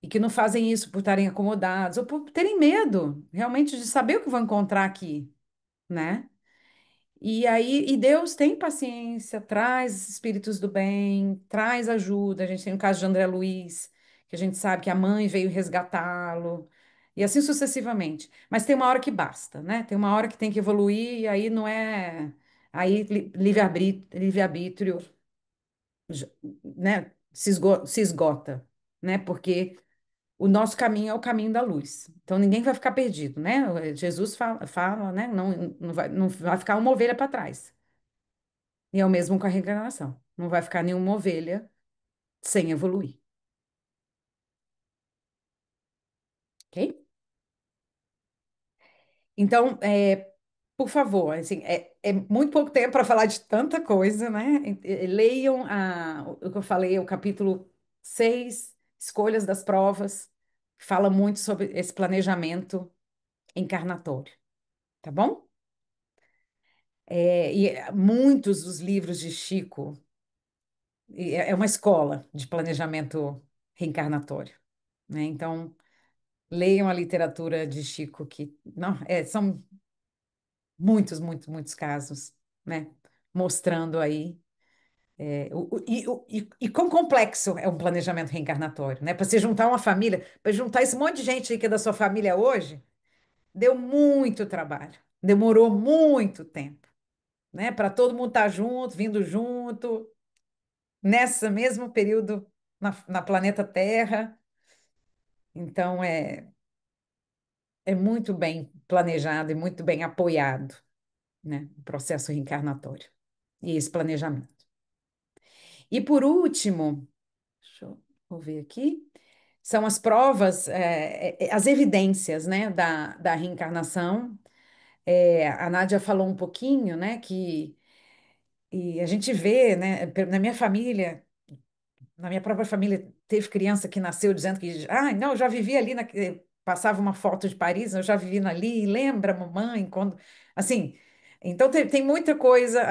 e que não fazem isso por estarem acomodados ou por terem medo realmente de saber o que vão encontrar aqui, né? E aí, e Deus tem paciência, traz espíritos do bem, traz ajuda. A gente tem o caso de André Luiz, que a gente sabe que a mãe veio resgatá-lo, e assim sucessivamente. Mas tem uma hora que basta, né? Tem uma hora que tem que evoluir, e aí não é. Aí livre-arbítrio, né? Se esgota, né? Porque o nosso caminho é o caminho da luz. Então ninguém vai ficar perdido, né? Jesus fala, né? Não vai ficar uma ovelha para trás. E é o mesmo com a reencarnação. Não vai ficar nenhuma ovelha sem evoluir, ok? Então, por favor, assim, é muito pouco tempo para falar de tanta coisa, né? Leiam o que eu falei, o capítulo 6, Escolhas das Provas, que fala muito sobre esse planejamento encarnatório, tá bom? Muitos dos livros de Chico, é uma escola de planejamento reencarnatório, né? Então, leiam a literatura de Chico, que não, são muitos casos, né? Mostrando aí e quão complexo é um planejamento reencarnatório, né? Para você juntar uma família, para juntar esse monte de gente aí que é da sua família hoje, deu muito trabalho, demorou muito tempo, né? Para todo mundo estar junto, vindo junto, nessa mesmo período na planeta Terra. Então, é muito bem planejado e muito bem apoiado, né? O processo reencarnatório e esse planejamento. E por último, deixa eu vou ver aqui, são as provas, as evidências, né, da reencarnação. A Nádia falou um pouquinho, né, que E a gente vê, né, na minha família, na minha própria família, teve criança que nasceu dizendo que, ah, não, eu já vivi ali, passava uma foto de Paris, eu já vivi ali, lembra, mamãe, quando, assim, então tem muita coisa,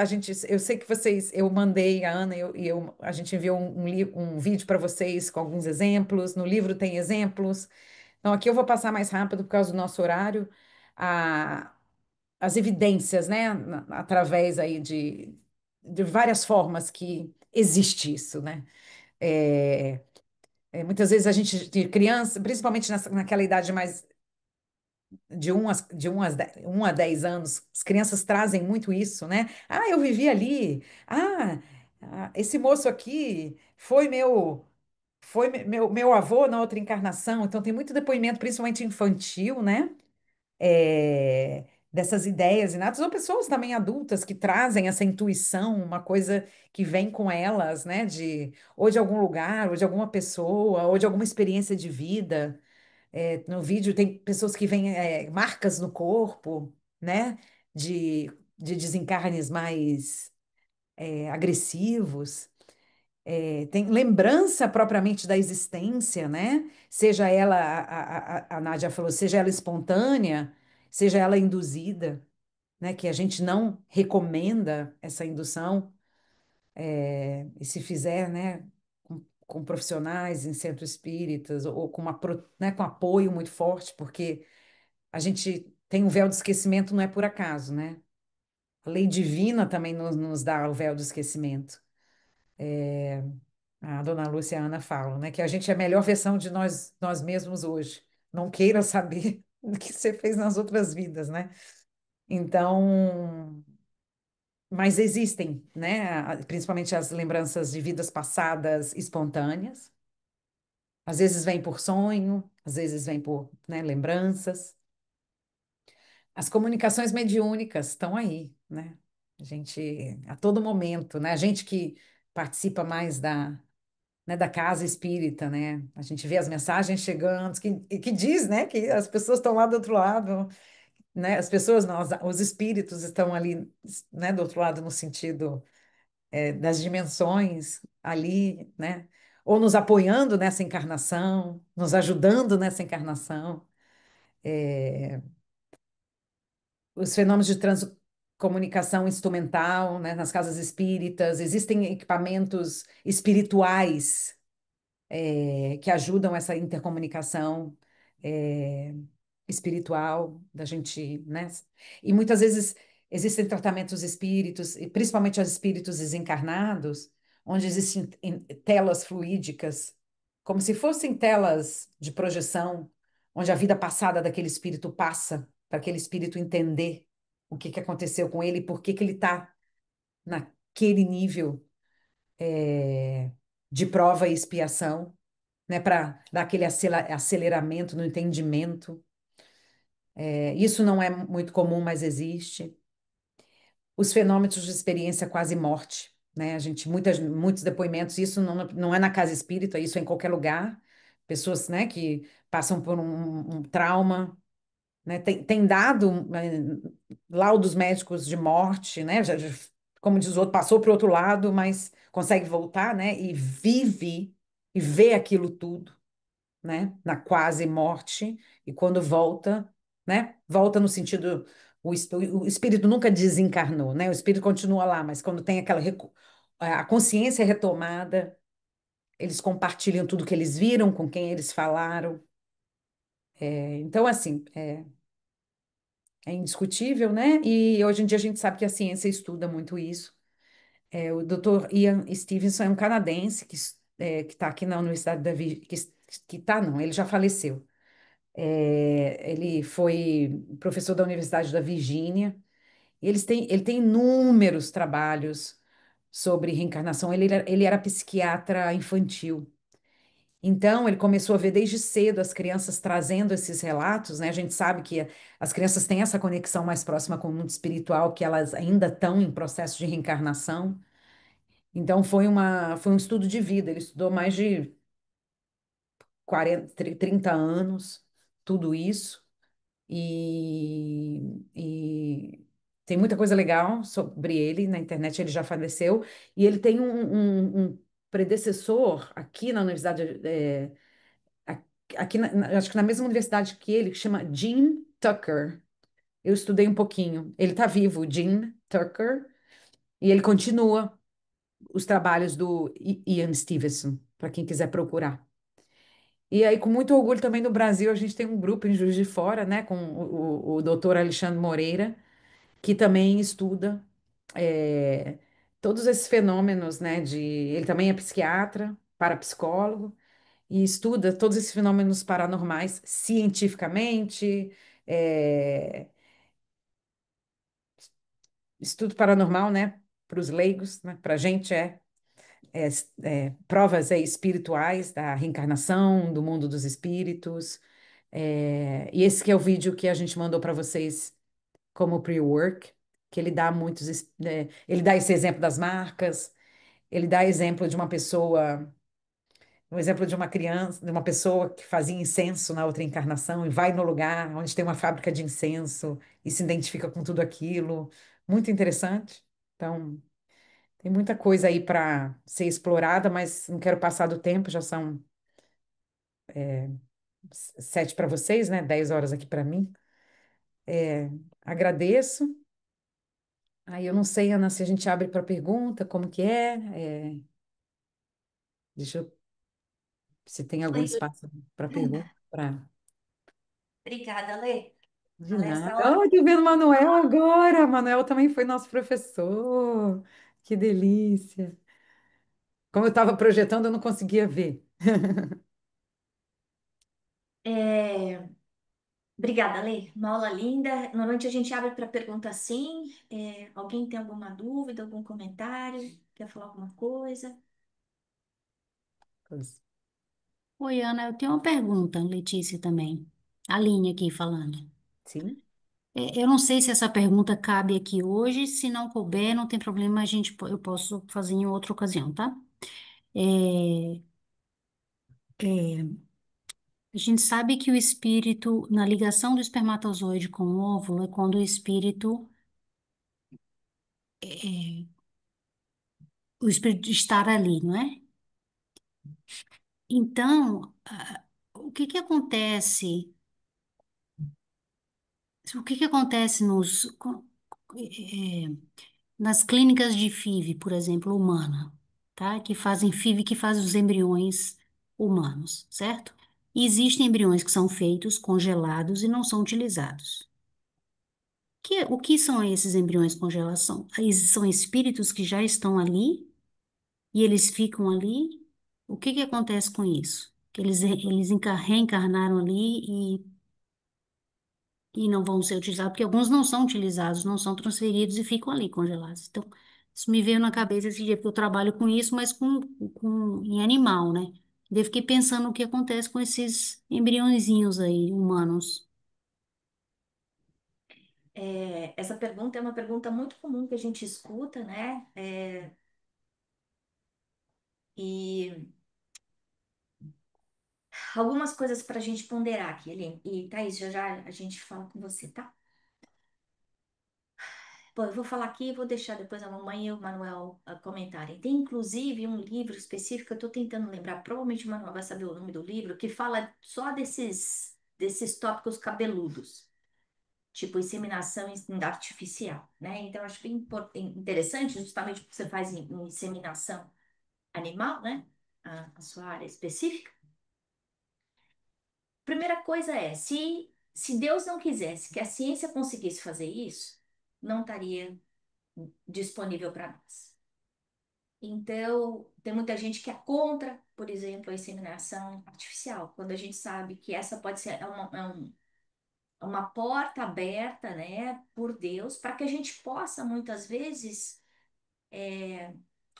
eu sei que vocês, eu mandei a Ana a gente enviou um vídeo para vocês com alguns exemplos, no livro tem exemplos, então aqui eu vou passar mais rápido por causa do nosso horário, a, as evidências, né, através aí de várias formas que existe isso, né? É, muitas vezes a gente, de criança, principalmente naquela idade mais de 1 a 10 anos, as crianças trazem muito isso, né? Ah, eu vivi ali. Esse moço aqui foi meu avô na outra encarnação. Então tem muito depoimento, principalmente infantil, né? Dessas ideias inatas, ou pessoas também adultas que trazem essa intuição, uma coisa que vem com elas, né? Ou de algum lugar, ou de alguma pessoa, ou de alguma experiência de vida. No vídeo tem pessoas que veem marcas no corpo, né? De, de desencarnes mais agressivos. Tem lembrança propriamente da existência, né? Seja ela, a Nádia falou, seja ela espontânea, seja ela induzida, né? Que a gente não recomenda essa indução, e se fizer, né? Com profissionais em centros espíritas, ou com né, com apoio muito forte, porque a gente tem um véu de esquecimento, não é por acaso, né? A lei divina também nos dá o véu do esquecimento. A dona Lúcia e a Ana falam, né? Que a gente é a melhor versão de nós mesmos hoje. Não queira saber o que você fez nas outras vidas, né? Então, mas existem, né? Principalmente as lembranças de vidas passadas espontâneas. Às vezes vem por sonho, às vezes vem por, né, lembranças. As comunicações mediúnicas estão aí, né? A gente, a todo momento, né? A gente que participa mais né, da casa espírita, né? A gente vê as mensagens chegando, que diz, né, que as pessoas estão lá do outro lado, né? As pessoas, não, os espíritos estão ali, né, do outro lado no sentido, das dimensões ali, né? Ou nos apoiando nessa encarnação, nos ajudando nessa encarnação. Os fenômenos de transcomunicação instrumental, né, nas casas espíritas, existem equipamentos espirituais que ajudam essa intercomunicação é, espiritual da gente, né? E muitas vezes existem tratamentos espíritos, e principalmente os espíritos desencarnados, onde existem telas fluídicas, como se fossem telas de projeção, onde a vida passada daquele espírito passa, para aquele espírito entender o que aconteceu com ele e por que ele está naquele nível de prova e expiação, né, para dar aquele aceleramento no entendimento. Isso não é muito comum, mas existe. Os fenômenos de experiência quase morte, né? A gente, muitos depoimentos, isso não é na casa espírita, isso é em qualquer lugar. Pessoas, né, que passam por um trauma, né? Tem dado laudos médicos de morte, né? Como diz o outro, passou para o outro lado, mas consegue voltar, né? E vive e vê aquilo tudo, né, na quase morte, e quando volta, né, volta no sentido, o espírito nunca desencarnou, né, o espírito continua lá, mas quando tem a consciência retomada, eles compartilham tudo que eles viram, com quem eles falaram. Então, assim, é indiscutível, né, e hoje em dia a gente sabe que a ciência estuda muito isso. O Dr. Ian Stevenson é um canadense que está aqui na Universidade que está, não, ele já faleceu. Ele foi professor da Universidade da Virgínia. Ele tem inúmeros trabalhos sobre reencarnação. Ele era psiquiatra infantil. Então, ele começou a ver desde cedo as crianças trazendo esses relatos, né? A gente sabe que as crianças têm essa conexão mais próxima com o mundo espiritual, que elas ainda estão em processo de reencarnação. Então, foi um estudo de vida. Ele estudou mais de 40, 30 anos, tudo isso. E Tem muita coisa legal sobre ele na internet, ele já faleceu, e ele tem um predecessor aqui na universidade, a- aqui acho que na mesma universidade que ele, que chama Jim Tucker. Eu estudei um pouquinho. Ele está vivo, o Jim Tucker, e ele continua os trabalhos do Ian Stevenson, para quem quiser procurar. E aí, com muito orgulho também no Brasil, a gente tem um grupo em Juiz de Fora, né, com o doutor Alexandre Moreira, que também estuda é, todos esses fenômenos, né, ele também é psiquiatra, parapsicólogo, e estuda todos esses fenômenos paranormais cientificamente, é, estudo paranormal, né, para os leigos, né, para a gente é, provas espirituais da reencarnação, do mundo dos espíritos, e esse que é o vídeo que a gente mandou para vocês como pre-work, que ele dá ele dá esse exemplo das marcas, ele dá exemplo de uma pessoa, um exemplo de uma criança, de uma pessoa que fazia incenso na outra encarnação e vai no lugar onde tem uma fábrica de incenso e se identifica com tudo aquilo. Muito interessante. Então, tem muita coisa aí para ser explorada, mas não quero passar do tempo, já são 7 para vocês, né? 10 horas aqui para mim. É, agradeço. Aí eu não sei, Ana, se a gente abre para pergunta, como que deixa eu, se tem algum Oi, espaço para pergunta, para obrigada, Lê. de nada. Palestra Oh, ótima. tô vendo o Manuel agora. Manuel também foi nosso professor. Que delícia. Como eu estava projetando, eu não conseguia ver. É, obrigada, Lê. Uma aula linda. Normalmente a gente abre para pergunta assim. Alguém tem alguma dúvida, algum comentário? Quer falar alguma coisa? Pois, Oi, Ana, eu tenho uma pergunta, Letícia também. Aline aqui falando. sim, Eu não sei se essa pergunta cabe aqui hoje, se não couber, não tem problema, eu posso fazer em outra ocasião, tá? É, é, a gente sabe que o espírito, na ligação do espermatozoide com o óvulo, é quando o espírito, o espírito estar ali, não é? Então, o que que acontece? O que que acontece nas clínicas de FIV, por exemplo, humana, tá? Que fazem FIV, que fazem os embriões humanos, certo? E existem embriões que são feitos congelados e não são utilizados. O que são esses embriões congelados? São espíritos que já estão ali e eles ficam ali. O que que acontece com isso? Que reencarnaram ali e não vão ser utilizados, porque alguns não são utilizados, não são transferidos e ficam ali congelados. Então, isso me veio na cabeça esse dia, porque eu trabalho com isso, mas em animal, né? Daí eu fiquei pensando o que acontece com esses embriõezinhos aí, humanos. Essa pergunta é uma pergunta muito comum que a gente escuta, né? E algumas coisas para a gente ponderar aqui, Aline. E Thaís, já já a gente fala com você, tá? Bom, eu vou falar aqui e vou deixar depois a mamãe e o Manuel comentarem. Tem inclusive um livro específico, eu estou tentando lembrar, provavelmente o Manuel vai saber o nome do livro, que fala só desses tópicos cabeludos, tipo inseminação artificial, né? Então, acho bem interessante, justamente porque você faz inseminação animal, né? A sua área específica. Primeira coisa é, se Deus não quisesse que a ciência conseguisse fazer isso, não estaria disponível para nós. Então, tem muita gente que é contra, por exemplo, a inseminação artificial, quando a gente sabe que essa pode ser é uma porta aberta, né, por Deus, para que a gente possa, muitas vezes,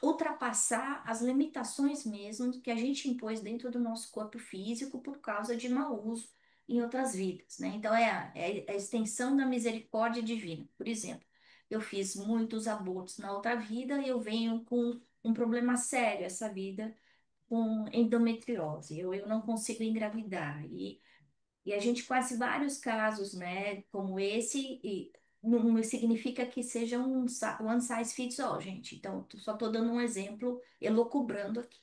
ultrapassar as limitações mesmo que a gente impôs dentro do nosso corpo físico por causa de mau uso em outras vidas, né? Então, é a extensão da misericórdia divina. Por exemplo, eu fiz muitos abortos na outra vida e eu venho com um problema sério essa vida com endometriose. Eu não consigo engravidar. E a gente conhece vários casos, né, como esse, não significa que seja um one size fits all, gente. Então, só estou dando um exemplo, elucubrando aqui.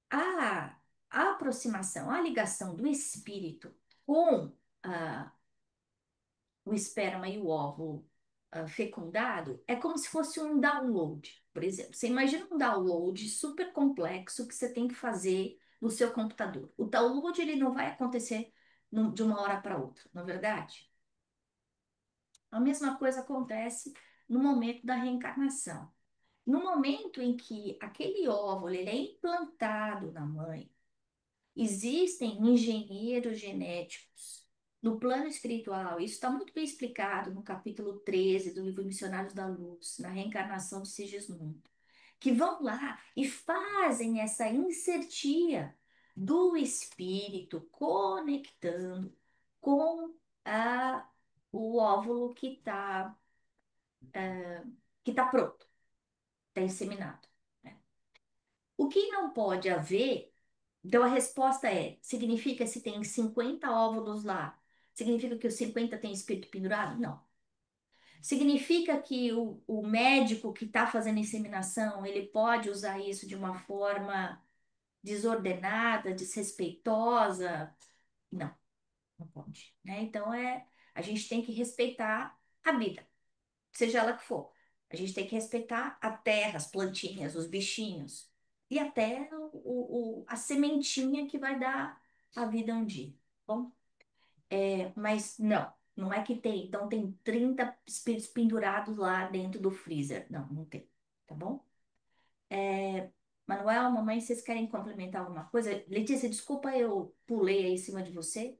A aproximação, a ligação do espírito com ah, o esperma e o óvulo fecundado é como se fosse um download, por exemplo. Você imagina um download super complexo que você tem que fazer no seu computador. O download ele não vai acontecer de uma hora para outra, não é verdade? A mesma coisa acontece no momento da reencarnação. No momento em que aquele óvulo ele é implantado na mãe, existem engenheiros genéticos no plano espiritual. Isso está muito bem explicado no capítulo 13 do livro Missionários da Luz, na reencarnação de Sigismundo, que vão lá e fazem essa insertia do espírito conectando com a, o óvulo que tá pronto, está inseminado, né? O que não pode haver, então a resposta é, significa se tem 50 óvulos lá, significa que os 50 tem espírito pendurado? Não. Significa que o médico que está fazendo a inseminação, ele pode usar isso de uma forma desordenada, desrespeitosa? Não, não pode, né? Então a gente tem que respeitar a vida, seja ela que for. A gente tem que respeitar a terra, as plantinhas, os bichinhos e até a sementinha que vai dar a vida um dia. Tá bom, mas não, não é que tem. Então tem 30 espíritos pendurados lá dentro do freezer. Não, não tem. Tá bom? Manuel, mamãe, vocês querem complementar alguma coisa? Letícia, desculpa, eu pulei aí em cima de você.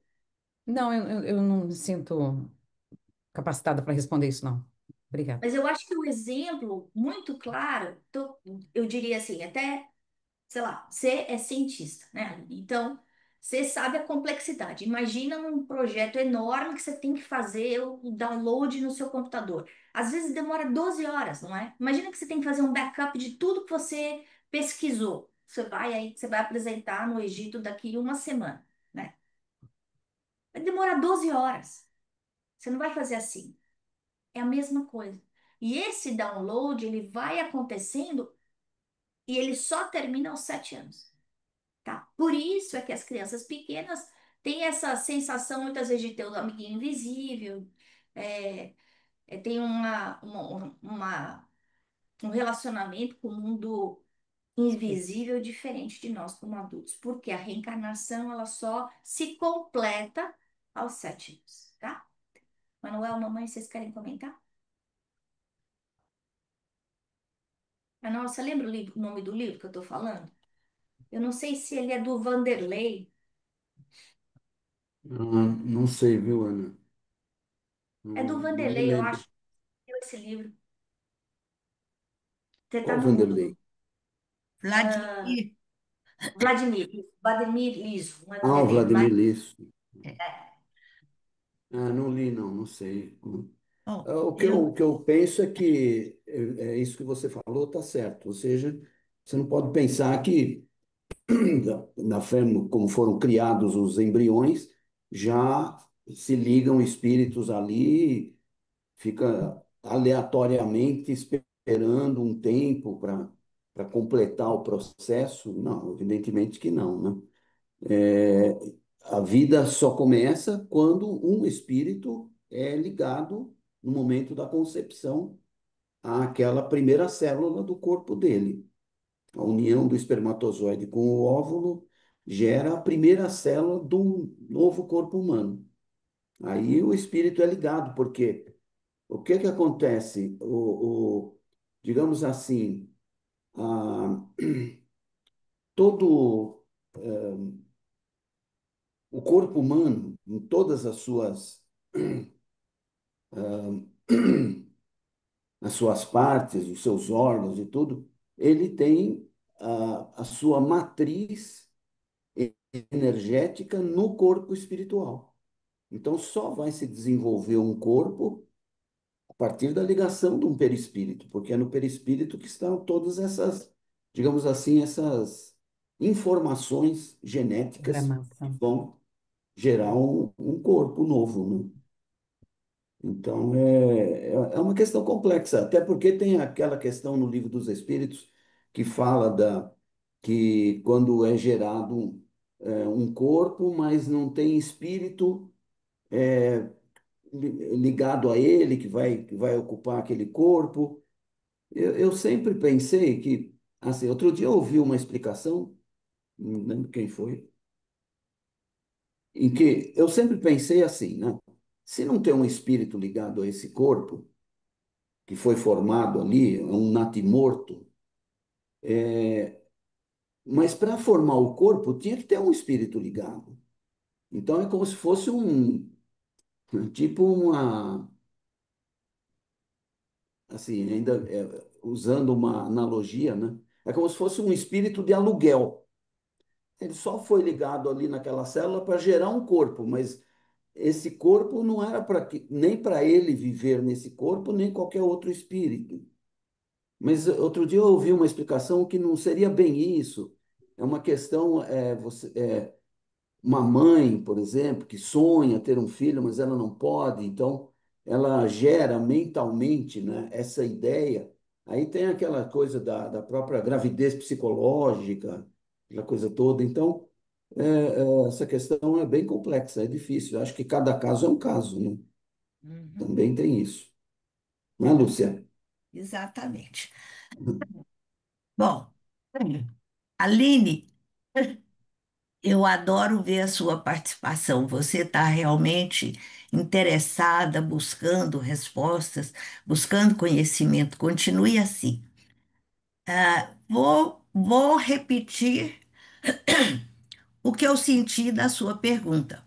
Não, eu não me sinto capacitada para responder isso, não. Obrigada. Mas eu acho que o exemplo muito claro, eu diria assim, até sei lá, você é cientista, né? Então, você sabe a complexidade. Imagina um projeto enorme que você tem que fazer o download no seu computador. Às vezes demora 12 horas, não é? Imagina que você tem que fazer um backup de tudo que você pesquisou. Você vai apresentar no Egito daqui uma semana, né? Vai demorar 12 horas. Você não vai fazer assim. É a mesma coisa. E esse download, ele vai acontecendo e ele só termina aos 7 anos. Tá? Por isso é que as crianças pequenas têm essa sensação, muitas vezes, de ter um amiguinho invisível, é, tem um relacionamento com o mundo invisível diferente de nós como adultos, porque a reencarnação ela só se completa aos 7 anos, tá? Manuel, mamãe, vocês querem comentar? Ah, nossa, lembra o nome do livro que eu tô falando? Eu não sei se ele é do Vanderlei. Não sei, viu, Ana? É do Não me Vanderlei, eu lembro. acho. Esse livro. Você tá Qual no, Vanderlei? Vladimir. Vladimir Liso, não é Ah, o Vanderlei, Vladimir Lisso. É. Ah, não li, não, não sei. Bom, O que eu penso é que é isso que você falou, está certo. Ou seja, você não pode pensar que, da forma como foram criados os embriões, já se ligam espíritos ali, fica aleatoriamente esperando um tempo para completar o processo. Não, evidentemente que não, né? É, a vida só começa quando um espírito é ligado no momento da concepção àquela primeira célula do corpo dele. A união do espermatozoide com o óvulo gera a primeira célula do novo corpo humano. Aí o espírito é ligado, porque o que que acontece? Digamos assim, a, todo o corpo humano, em todas as suas as suas partes, os seus órgãos e tudo, ele tem a sua matriz energética no corpo espiritual. Então, só vai se desenvolver um corpo a partir da ligação de um perispírito, porque é no perispírito que estão todas essas, digamos assim, essas informações genéticas que Programação. vão gerar um corpo novo, né? Então, é uma questão complexa, até porque tem aquela questão no Livro dos Espíritos que fala que quando é gerado um corpo, mas não tem espírito ligado a ele, que vai ocupar aquele corpo. Eu sempre pensei que, assim, outro dia eu ouvi uma explicação, não lembro quem foi, em que eu sempre pensei assim, né? Se não tem um espírito ligado a esse corpo, que foi formado ali, é um natimorto, mas para formar o corpo tinha que ter um espírito ligado. Então é como se fosse tipo assim, ainda usando uma analogia, né? É como se fosse um espírito de aluguel. Ele só foi ligado ali naquela célula para gerar um corpo, mas esse corpo não era nem para ele viver nesse corpo, nem qualquer outro espírito. Mas outro dia eu ouvi uma explicação que não seria bem isso. É uma questão, uma mãe, por exemplo, que sonha ter um filho, mas ela não pode, então ela gera mentalmente, né, essa ideia. Aí tem aquela coisa da própria gravidez psicológica, aquela coisa toda. Então, essa questão é bem complexa, é difícil. Eu acho que cada caso é um caso, né? Uhum. Também tem isso. Não é, Lúcia? Exatamente. Bom, Aline, eu adoro ver a sua participação. Você está realmente interessada, buscando respostas, buscando conhecimento. Continue assim. Vou repetir o que eu senti da sua pergunta.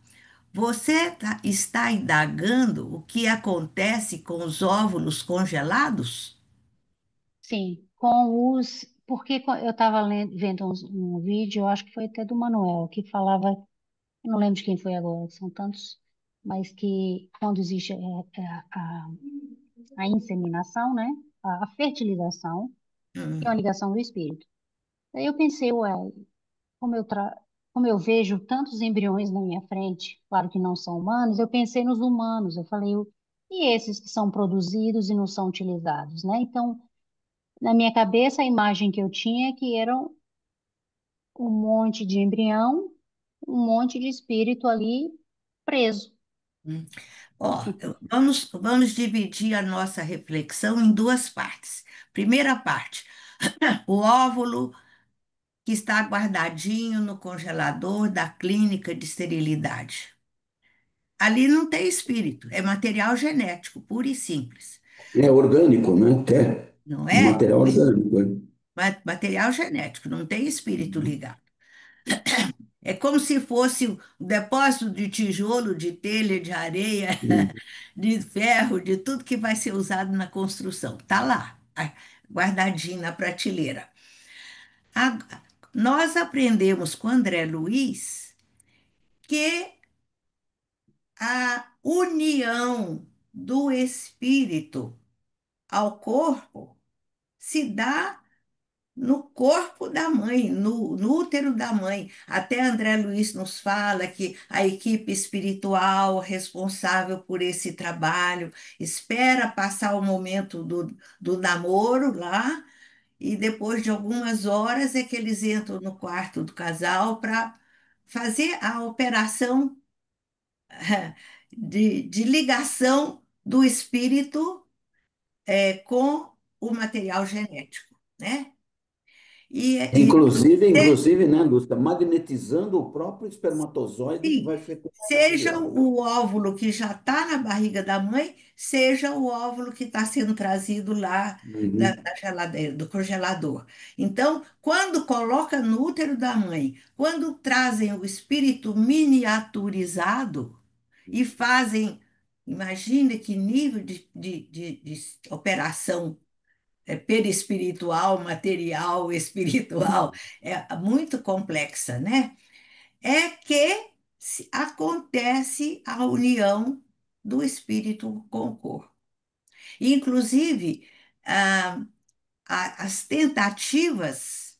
Você está indagando o que acontece com os óvulos congelados? Sim, porque eu estava vendo um vídeo, eu acho que foi até do Manuel, que falava, eu não lembro de quem foi agora, são tantos, mas que quando existe a inseminação, né, a fertilização, tem uma Hum. ligação do espírito. Daí eu pensei, ué, como eu, tra... como eu vejo tantos embriões na minha frente, claro que não são humanos, eu pensei nos humanos, eu falei, e esses que são produzidos e não são utilizados, né? Então, na minha cabeça, a imagem que eu tinha é que eram um monte de embrião, um monte de espírito ali preso. Hum. Ó, vamos dividir a nossa reflexão em duas partes. Primeira parte, o óvulo que está guardadinho no congelador da clínica de esterilidade. Ali não tem espírito, é material genético, puro e simples, É orgânico, né? Até não é? material orgânico. Material genético, não tem espírito ligado. É como se fosse um depósito de tijolo, de telha, de areia, de ferro, de tudo que vai ser usado na construção. Tá lá, guardadinho na prateleira. A- Nós aprendemos com André Luiz que a união do espírito ao corpo se dá no corpo da mãe, no útero da mãe. Até André Luiz nos fala que a equipe espiritual responsável por esse trabalho espera passar o momento do namoro lá, e depois de algumas horas é que eles entram no quarto do casal para fazer a operação de ligação do espírito com o material genético, né? E Inclusive, né, Lúcia, magnetizando o próprio espermatozoide que sim, vai fecundar a seja criança. o óvulo que já está na barriga da mãe, seja o óvulo que está sendo trazido lá Uhum. da geladeira, do congelador. Então, quando coloca no útero da mãe, quando trazem o espírito miniaturizado e fazem, imagine que nível de operação perispiritual, material, espiritual, é muito complexa, né? É que acontece a união do espírito com o corpo. Inclusive, ah, as tentativas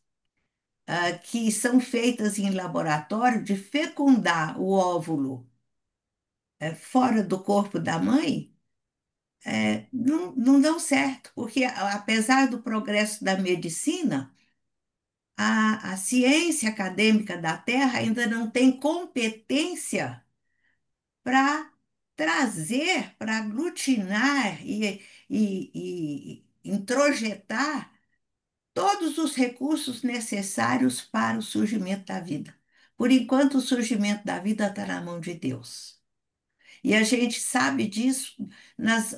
que são feitas em laboratório de fecundar o óvulo fora do corpo da mãe, não dão certo, porque apesar do progresso da medicina, a ciência acadêmica da Terra ainda não tem competência para trazer, para aglutinar e introjetar todos os recursos necessários para o surgimento da vida. Por enquanto, o surgimento da vida está na mão de Deus. E a gente sabe disso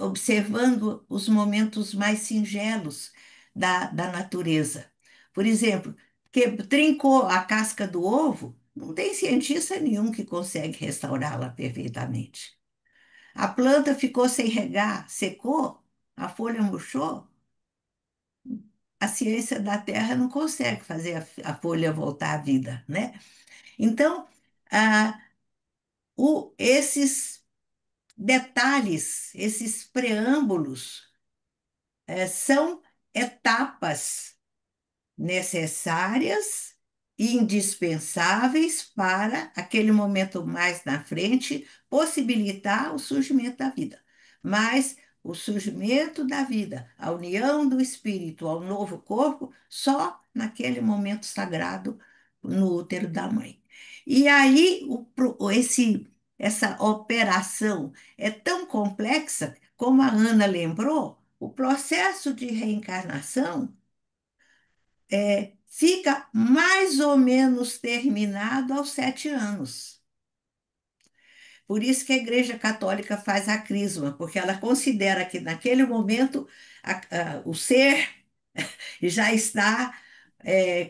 observando os momentos mais singelos da natureza. Por exemplo, que trincou a casca do ovo, não tem cientista nenhum que consegue restaurá-la perfeitamente. A planta ficou sem regar, secou, a folha murchou. A ciência da Terra não consegue fazer a folha voltar à vida, né? Então, ah, esses detalhes, esses preâmbulos, são etapas necessárias e indispensáveis para aquele momento mais na frente possibilitar o surgimento da vida. Mas o surgimento da vida, a união do espírito ao novo corpo, só naquele momento sagrado no útero da mãe. E aí essa operação é tão complexa, como a Ana lembrou, o processo de reencarnação fica mais ou menos terminado aos 7 anos. Por isso que a Igreja Católica faz a crisma, porque ela considera que naquele momento o ser já está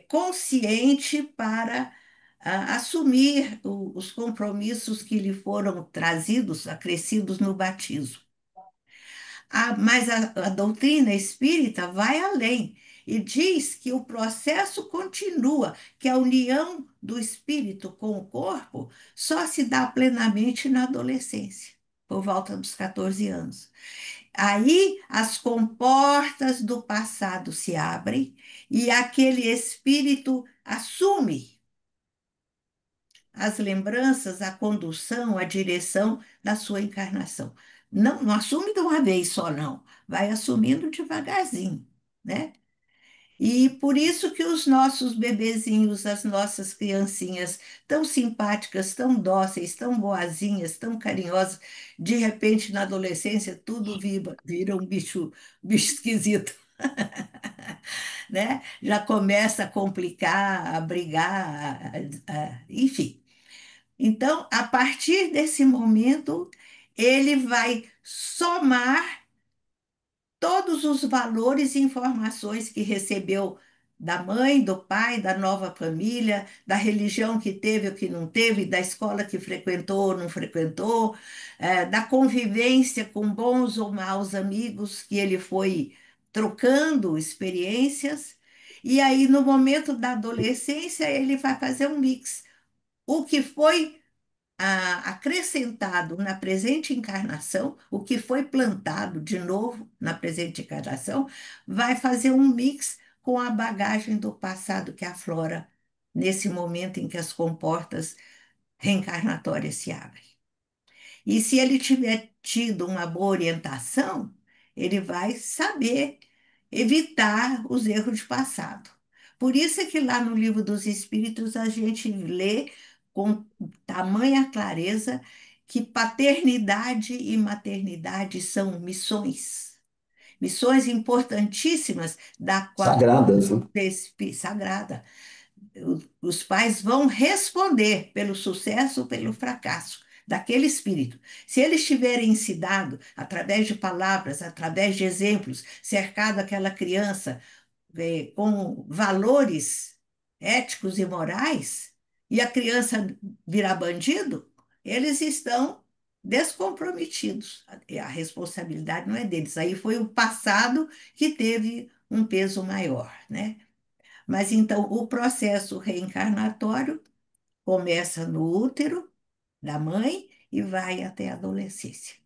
consciente para assumir os compromissos que lhe foram trazidos, acrescidos no batismo. Mas a doutrina espírita vai além e diz que o processo continua, que a união do espírito com o corpo só se dá plenamente na adolescência, por volta dos 14 anos. Aí as comportas do passado se abrem e aquele espírito assume as lembranças, a condução, a direção da sua encarnação. Não, não assume de uma vez só, não. Vai assumindo devagarzinho, né? E por isso que os nossos bebezinhos, as nossas criancinhas, tão simpáticas, tão dóceis, tão boazinhas, tão carinhosas, de repente na adolescência tudo vira um bicho esquisito, né? Já começa a complicar, a brigar, enfim. Então, a partir desse momento, ele vai somar todos os valores e informações que recebeu da mãe, do pai, da nova família, da religião que teve ou que não teve, da escola que frequentou ou não frequentou, da convivência com bons ou maus amigos que ele foi trocando experiências. E aí, no momento da adolescência, ele vai fazer um mix. O que foi acrescentado na presente encarnação, o que foi plantado de novo na presente encarnação, vai fazer um mix com a bagagem do passado que aflora nesse momento em que as comportas reencarnatórias se abrem. E se ele tiver tido uma boa orientação, ele vai saber evitar os erros de passado. Por isso é que lá no Livro dos Espíritos a gente lê com tamanha clareza que paternidade e maternidade são missões, missões importantíssimas da qual Sagradas, né? sagrada os pais vão responder pelo sucesso ou pelo fracasso daquele espírito. Se eles tiverem ensinado, através de palavras, através de exemplos, cercado aquela criança com valores éticos e morais, e a criança virar bandido, eles estão descomprometidos. A responsabilidade não é deles. Aí foi o passado que teve um peso maior, né? Mas então o processo reencarnatório começa no útero da mãe e vai até a adolescência.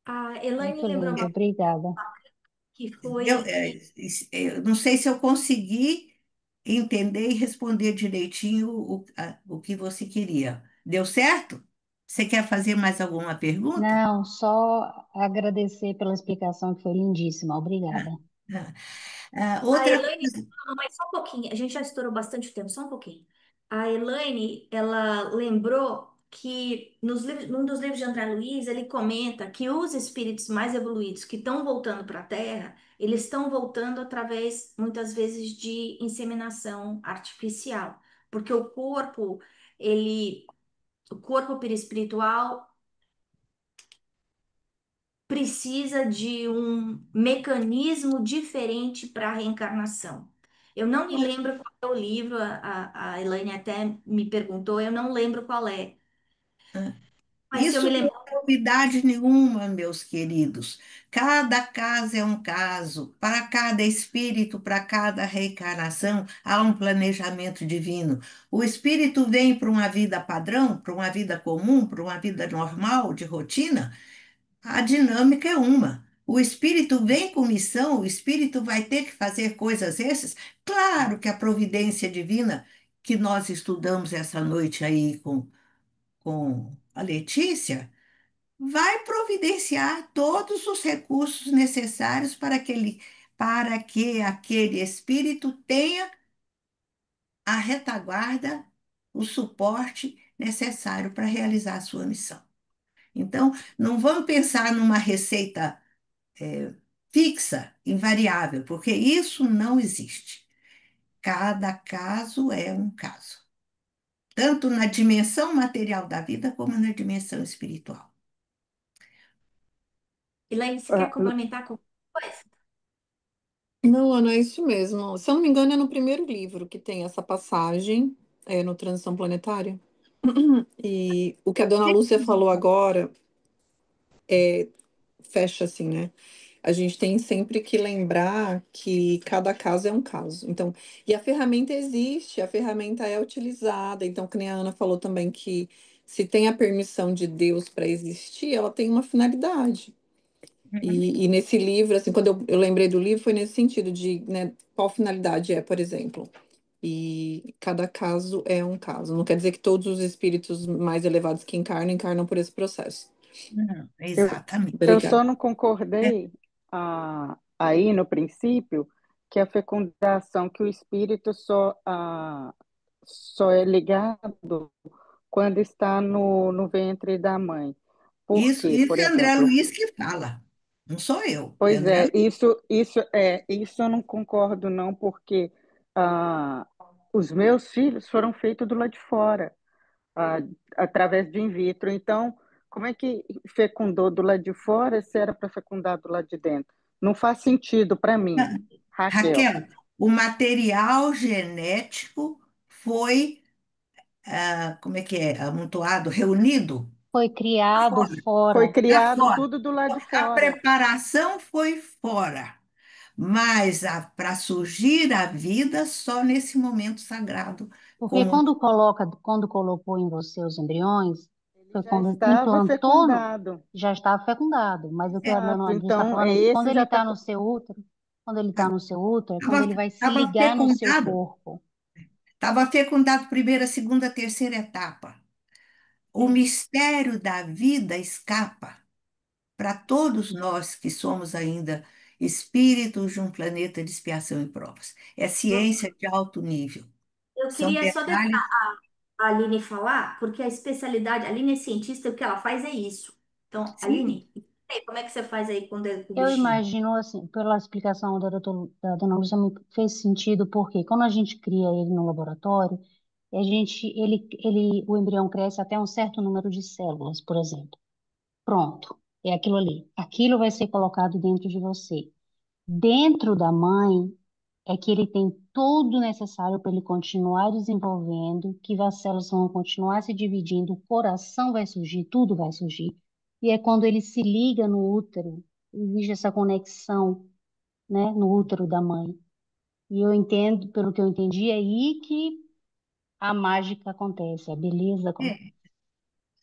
A Elaine Muito lembrou lindo, uma obrigada. que Eu, foi. eu não sei se eu consegui entender e responder direitinho o que você queria. Deu certo? Você quer fazer mais alguma pergunta? Não, só agradecer pela explicação que foi lindíssima. Obrigada. A Outra Elaine, coisa. não, mas só um pouquinho, a gente já estourou bastante tempo, só um pouquinho. A Elaine, ela lembrou que num dos livros de André Luiz, ele comenta que os espíritos mais evoluídos que estão voltando para a Terra, eles estão voltando através, muitas vezes, de inseminação artificial, porque o corpo perispiritual precisa de um mecanismo diferente para a reencarnação. Eu não me lembro qual é o livro, a Elaine até me perguntou, eu não lembro qual é. Mas se eu Isso me não lembro, é novidade nenhuma, meus queridos. Cada caso é um caso. Para cada espírito, para cada reencarnação, há um planejamento divino. O espírito vem para uma vida padrão, para uma vida comum, para uma vida normal, de rotina. A dinâmica é uma. O espírito vem com missão, o espírito vai ter que fazer coisas essas. Claro que a providência divina que nós estudamos essa noite aí com a Letícia vai providenciar todos os recursos necessários para que aquele espírito tenha a retaguarda, o suporte necessário para realizar a sua missão. Então, não vamos pensar numa receita fixa, invariável, porque isso não existe. Cada caso é um caso, tanto na dimensão material da vida como na dimensão espiritual. Elaine, você quer Ah, complementar com coisa? não, Ana, é isso mesmo. Se eu não me engano, é no primeiro livro que tem essa passagem, no Transição Planetária. E o que a dona Lúcia falou agora fecha assim, né? A gente tem sempre que lembrar que cada caso é um caso. Então, e a ferramenta existe, a ferramenta é utilizada. Então, que nem a Ana falou também que se tem a permissão de Deus para existir, ela tem uma finalidade. E nesse livro, assim, quando eu lembrei do livro, foi nesse sentido de, né, qual finalidade é, por exemplo. E cada caso é um caso. Não quer dizer que todos os espíritos mais elevados que encarnam, encarnam por esse processo. Não, Eu, exatamente. eu É, só não concordei aí no princípio que a fecundação, que o espírito só é ligado quando está no ventre da mãe. Por Isso, quê? Por isso é André exemplo, Luiz que fala, não sou eu, é pois André é, Luiz. isso eu não concordo não, porque ah, os meus filhos foram feitos do lado de fora, ah, através de in vitro. Então, como é que fecundou do lado de fora se era para fecundar do lado de dentro? Não faz sentido para mim, Raquel. Raquel, o material genético foi, como é que é, amontoado, reunido Foi criado fora, Foi fora. lá criado fora. tudo do lado de A fora. preparação foi fora, mas para surgir a vida só nesse momento sagrado, Porque como quando colocou em você os embriões, Ele foi já quando estava implantou, fecundado. já estava fecundado. Mas o que a Exato. dona Lúcia está Então, falando é que quando esse ele já está. está no seu útero, quando ele está no seu útero, é quando ele vai se estava ligar no seu fecundado, corpo. estava fecundado primeira, segunda, terceira etapa. O mistério da vida escapa para todos nós que somos ainda espíritos de um planeta de expiação e provas. É ciência de alto nível. Eu São queria só deixar detalhes. a Aline falar, porque a especialidade, a Aline é cientista e o que ela faz é isso. Então, Sim, Aline, e aí, como é que você faz aí com o Eu bichinho? imagino, assim, pela explicação da dona Lúcia, me fez sentido, porque quando a gente cria ele no laboratório, o embrião cresce até um certo número de células, por exemplo. Pronto, é aquilo ali. Aquilo vai ser colocado dentro de você. Dentro da mãe é que ele tem tudo necessário para ele continuar desenvolvendo, que as células vão continuar se dividindo, o coração vai surgir, tudo vai surgir. E é quando ele se liga no útero, existe essa conexão, né, no útero da mãe. E eu entendo, pelo que eu entendi, é aí que a mágica acontece, a beleza acontece. é,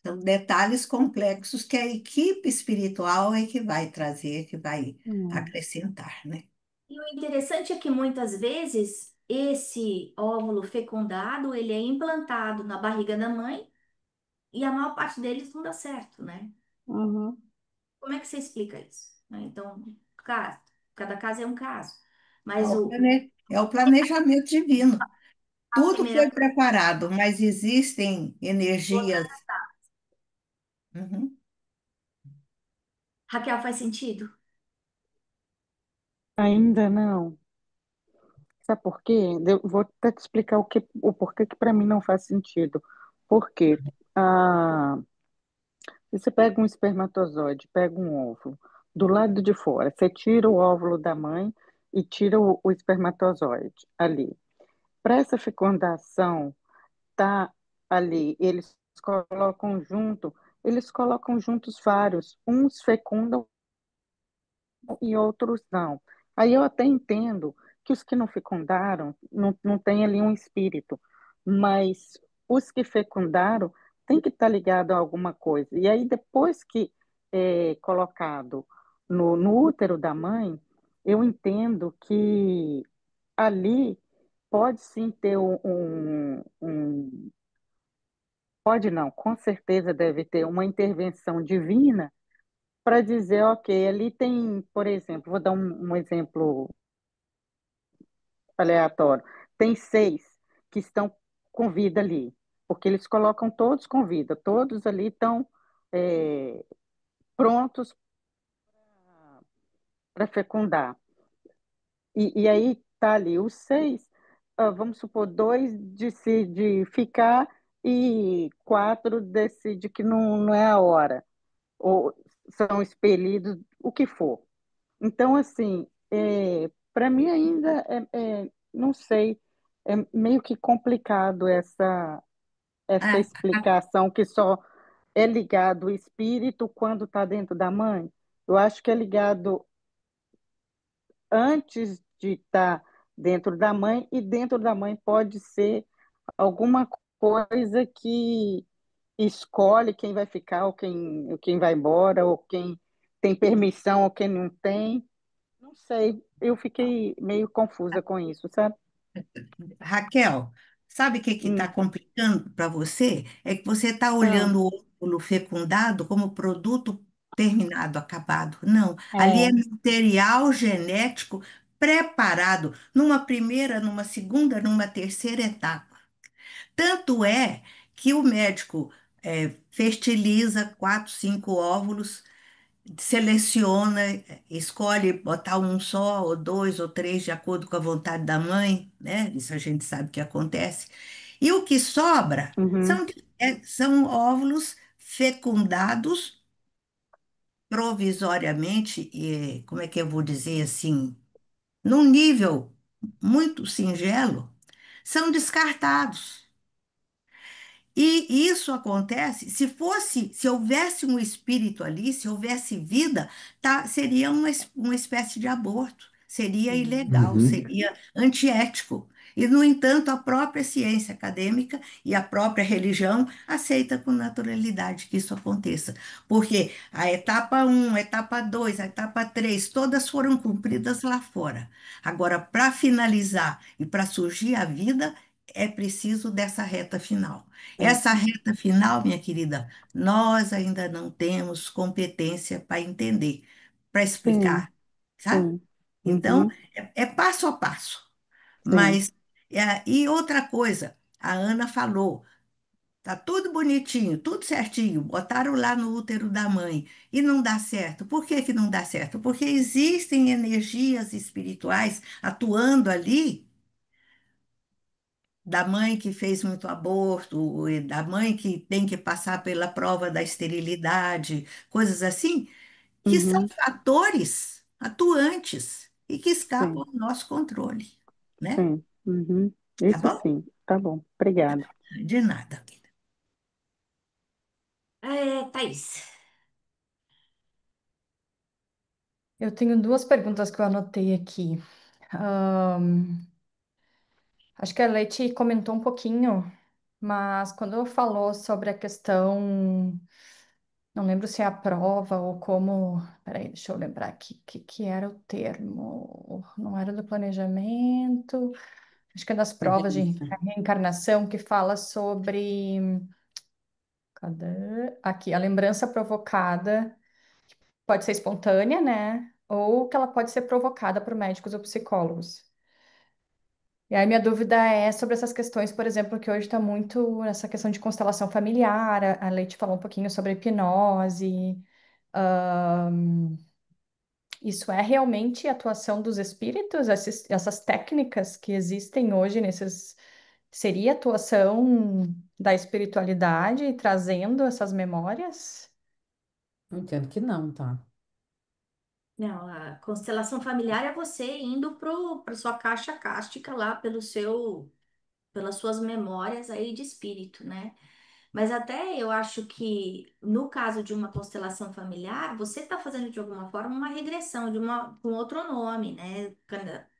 são detalhes complexos que a equipe espiritual é que vai trazer, que vai Hum. acrescentar, né? E o interessante é que muitas vezes esse óvulo fecundado, ele é implantado na barriga da mãe e a maior parte deles não dá certo, né? Uhum. Como é que você explica isso? Né? Então, ca- cada caso é um caso. É Mas o é o planejamento divino. a Tudo primeira foi preparado, mas existem energias. outra, Uhum. Raquel, faz sentido? Ainda não. Sabe por quê? Eu vou até te explicar o porquê que para mim não faz sentido. Por quê? Ah, se você pega um espermatozoide, pega um óvulo, do lado de fora, você tira o óvulo da mãe e tira o espermatozoide ali. Para essa fecundação tá ali, eles colocam juntos vários, uns fecundam e outros não. Aí eu até entendo que os que não fecundaram não tem ali um espírito, mas os que fecundaram tem que estar ligado a alguma coisa. E aí depois que é colocado no útero da mãe, eu entendo que ali pode sim ter pode não, com certeza deve ter uma intervenção divina para dizer, ok, ali tem, por exemplo, vou dar um exemplo aleatório, tem 6 que estão com vida ali, porque eles colocam todos com vida, todos ali estão é, prontos para fecundar. E aí tá ali os 6, vamos supor, 2 decide ficar e 4 decide que não é a hora, ou são expelidos, o que for. Então, assim, para mim ainda não sei, é meio que complicado essa Ah, explicação que só é ligado o espírito quando está dentro da mãe. Eu acho que é ligado antes de estar dentro da mãe, e dentro da mãe pode ser alguma coisa que escolhe quem vai ficar, ou quem vai embora, ou quem tem permissão, ou quem não tem. Não sei, eu fiquei meio confusa com isso, sabe? Raquel, sabe o que está Hum, complicando para você? É que você está ah, olhando o óvulo fecundado como produto terminado, acabado. Não, ali é é, material genético preparado numa primeira, numa segunda, numa terceira etapa. Tanto é que o médico fertiliza 4, 5 óvulos, seleciona, escolhe botar um só, ou dois, ou três, de acordo com a vontade da mãe, né? Isso a gente sabe que acontece. E o que sobra uhum, são óvulos fecundados provisoriamente, como é que eu vou dizer assim, num nível muito singelo, são descartados. E isso acontece, se houvesse um espírito ali, se houvesse vida, tá, seria uma espécie de aborto, seria ilegal, Uhum. seria antiético. E, no entanto, a própria ciência acadêmica e a própria religião aceita com naturalidade que isso aconteça. Porque a etapa um, a etapa 2, a etapa 3, todas foram cumpridas lá fora. Agora, para finalizar e para surgir a vida, é preciso dessa reta final. sim, Essa reta final, minha querida, nós ainda não temos competência para entender, para sim, explicar, sabe? sim, Então, uhum, é passo a passo. sim, Mas, e outra coisa, a Ana falou, tá tudo bonitinho, tudo certinho, botaram lá no útero da mãe e não dá certo. Por que que não dá certo? Porque existem energias espirituais atuando ali da mãe que fez muito aborto, e da mãe que tem que passar pela prova da esterilidade, coisas assim, que são uhum, fatores atuantes e que escapam sim, do nosso controle, né? sim, uhum, Tá isso bom? sim, tá bom, obrigada. De nada. Thaís. Eu tenho duas perguntas que eu anotei aqui. Ahn, Acho que a Leti comentou um pouquinho, mas quando falou sobre a questão, não lembro se é a prova ou como. Peraí, deixa eu lembrar aqui. Que era o termo? Não era do planejamento, acho que é das provas de Experiência. reencarnação que fala sobre. Cadê? Aqui, a lembrança provocada pode ser espontânea, né? Ou que ela pode ser provocada por médicos ou psicólogos. E aí, minha dúvida é sobre essas questões, por exemplo, que hoje está muito nessa questão de constelação familiar. A Leite falou um pouquinho sobre hipnose. Ahn, isso é realmente atuação dos espíritos? Essas técnicas que existem hoje nesses. Seria atuação da espiritualidade trazendo essas memórias? Entendo que não, tá? Não, a constelação familiar é você indo para sua caixa cástica lá pelas suas memórias aí de espírito, né? Mas até eu acho que no caso de uma constelação familiar, você está fazendo de alguma forma uma regressão com outro nome, né?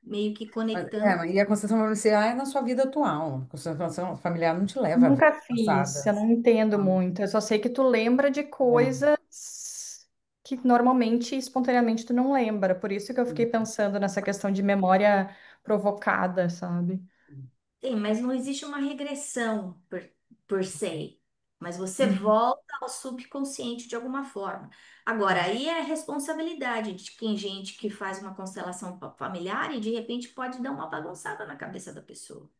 Meio que conectando. Mas e a constelação familiar é na sua vida atual. A constelação familiar não te leva à vida Nunca fiz, eu passada. não entendo Não. muito. Eu só sei que tu lembra de coisas que normalmente, espontaneamente, tu não lembra. Por isso que eu fiquei pensando nessa questão de memória provocada, sabe? Sim, mas não existe uma regressão por se. Mas você Uhum. volta ao subconsciente de alguma forma. Agora, aí é responsabilidade de quem gente que faz uma constelação familiar e de repente pode dar uma bagunçada na cabeça da pessoa.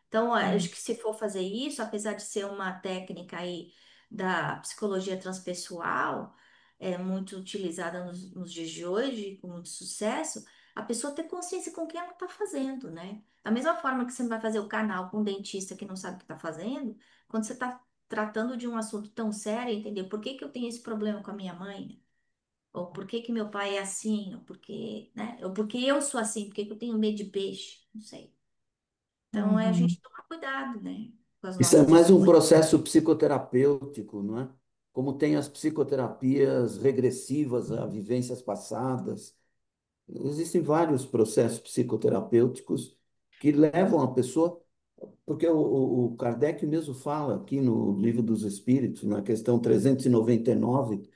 Então, acho Uhum. que se for fazer isso, apesar de ser uma técnica aí da psicologia transpessoal, muito utilizada nos dias de hoje, com muito sucesso, a pessoa ter consciência com o que ela está fazendo, né? Da mesma forma que você não vai fazer o canal com um dentista que não sabe o que está fazendo, quando você está tratando de um assunto tão sério, entender por que que eu tenho esse problema com a minha mãe, ou por que que meu pai é assim, ou por que, né? Ou por que eu sou assim, por que que eu tenho medo de peixe, não sei. Então, é a Uhum. gente tomar cuidado, né, com as Isso é nossas mais um escolhas. processo psicoterapêutico, não é? Como tem as psicoterapias regressivas a vivências passadas. Existem vários processos psicoterapêuticos que levam a pessoa, porque o Kardec mesmo fala aqui no Livro dos Espíritos, na questão 399,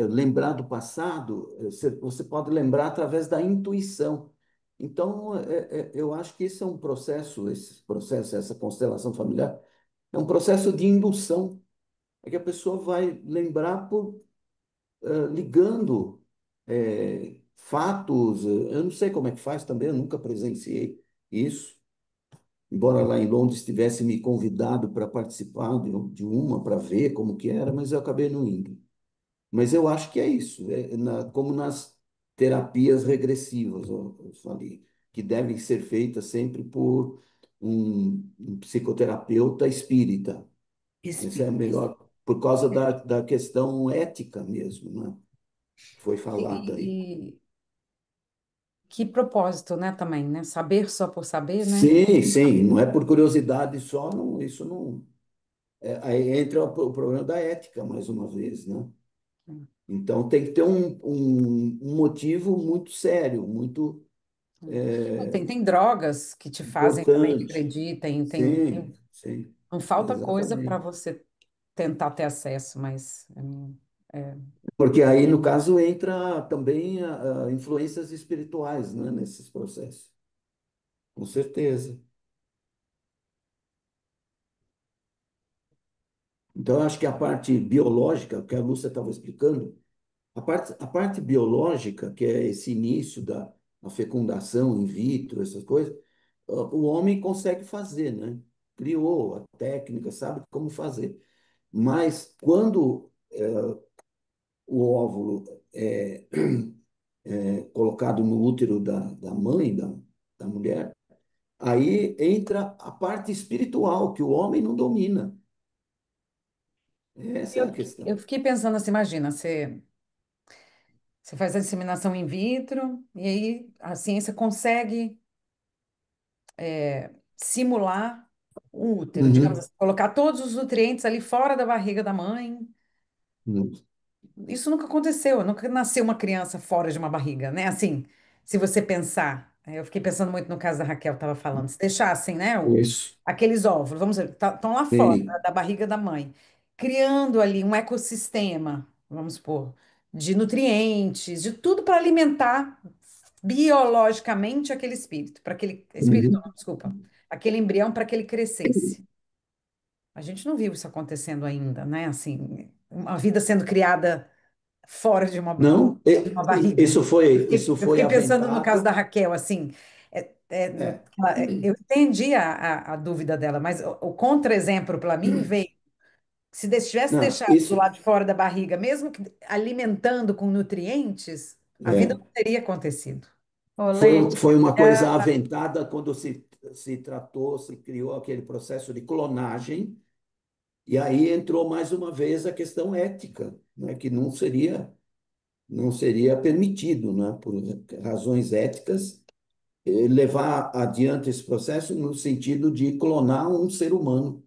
lembrar do passado, você pode lembrar através da intuição. Então, eu acho que esse é um processo, essa constelação familiar, é um processo de indução, é que a pessoa vai lembrar por ligando fatos. Eu não sei como é que faz também, eu nunca presenciei isso. Embora lá em Londres tivesse me convidado para participar de uma, para ver como que era, mas eu acabei não indo. Mas eu acho que é isso, como nas terapias regressivas, eu falei, que devem ser feitas sempre por um psicoterapeuta espírita. Isso é Espírito. melhor, por causa da questão ética mesmo, né? Que foi falada aí. E que propósito, né, também, né? Saber só por saber, né? Sim, sim, não é por curiosidade só, não, isso não. Aí entra o problema da ética, mais uma vez, né? Então tem que ter um motivo muito sério, muito Tem drogas que te fazem também importante. regredir, Sim, sim, não falta coisa para exatamente. você tentar ter acesso, mas é, Porque aí, no caso, entra também a influências espirituais, né, nesses processos. Com certeza. Então, eu acho que a parte biológica, que a Lúcia estava explicando, a parte biológica, que é esse início da fecundação in vitro, essas coisas, o homem consegue fazer, né? Criou a técnica, sabe como fazer. Mas quando o óvulo é colocado no útero da mãe, da mulher, aí entra a parte espiritual, que o homem não domina. Essa é eu, a eu questão. fiquei pensando assim, imagina, você faz a inseminação in vitro e aí a ciência consegue simular o útero, digamos Uhum. assim, colocar todos os nutrientes ali fora da barriga da mãe. Uhum. Isso nunca aconteceu, nunca nasceu uma criança fora de uma barriga, né? Assim, se você pensar, eu fiquei pensando muito no caso da Raquel estava falando, se deixassem, né, Isso. aqueles óvulos, vamos dizer, estão lá fora Sim. da barriga da mãe, criando ali um ecossistema, vamos supor, de nutrientes, de tudo para alimentar biologicamente aquele espírito, para aquele espírito, Uhum. não, desculpa, aquele embrião para que ele crescesse. A gente não viu isso acontecendo ainda, né? Assim, uma vida sendo criada fora Não, de uma barriga. isso Eu foi fiquei pensando no caso da aventado. Raquel, assim, É. eu entendi a dúvida dela, mas o contra-exemplo para mim veio, se tivesse Não, deixado do isso lado de fora da barriga, mesmo que alimentando com nutrientes, a vida é, não teria acontecido. Ô, Leite, foi uma coisa aventada quando se tratou, se criou aquele processo de clonagem, e aí entrou mais uma vez a questão ética, né, que não seria permitido, né, por razões éticas, levar adiante esse processo no sentido de clonar um ser humano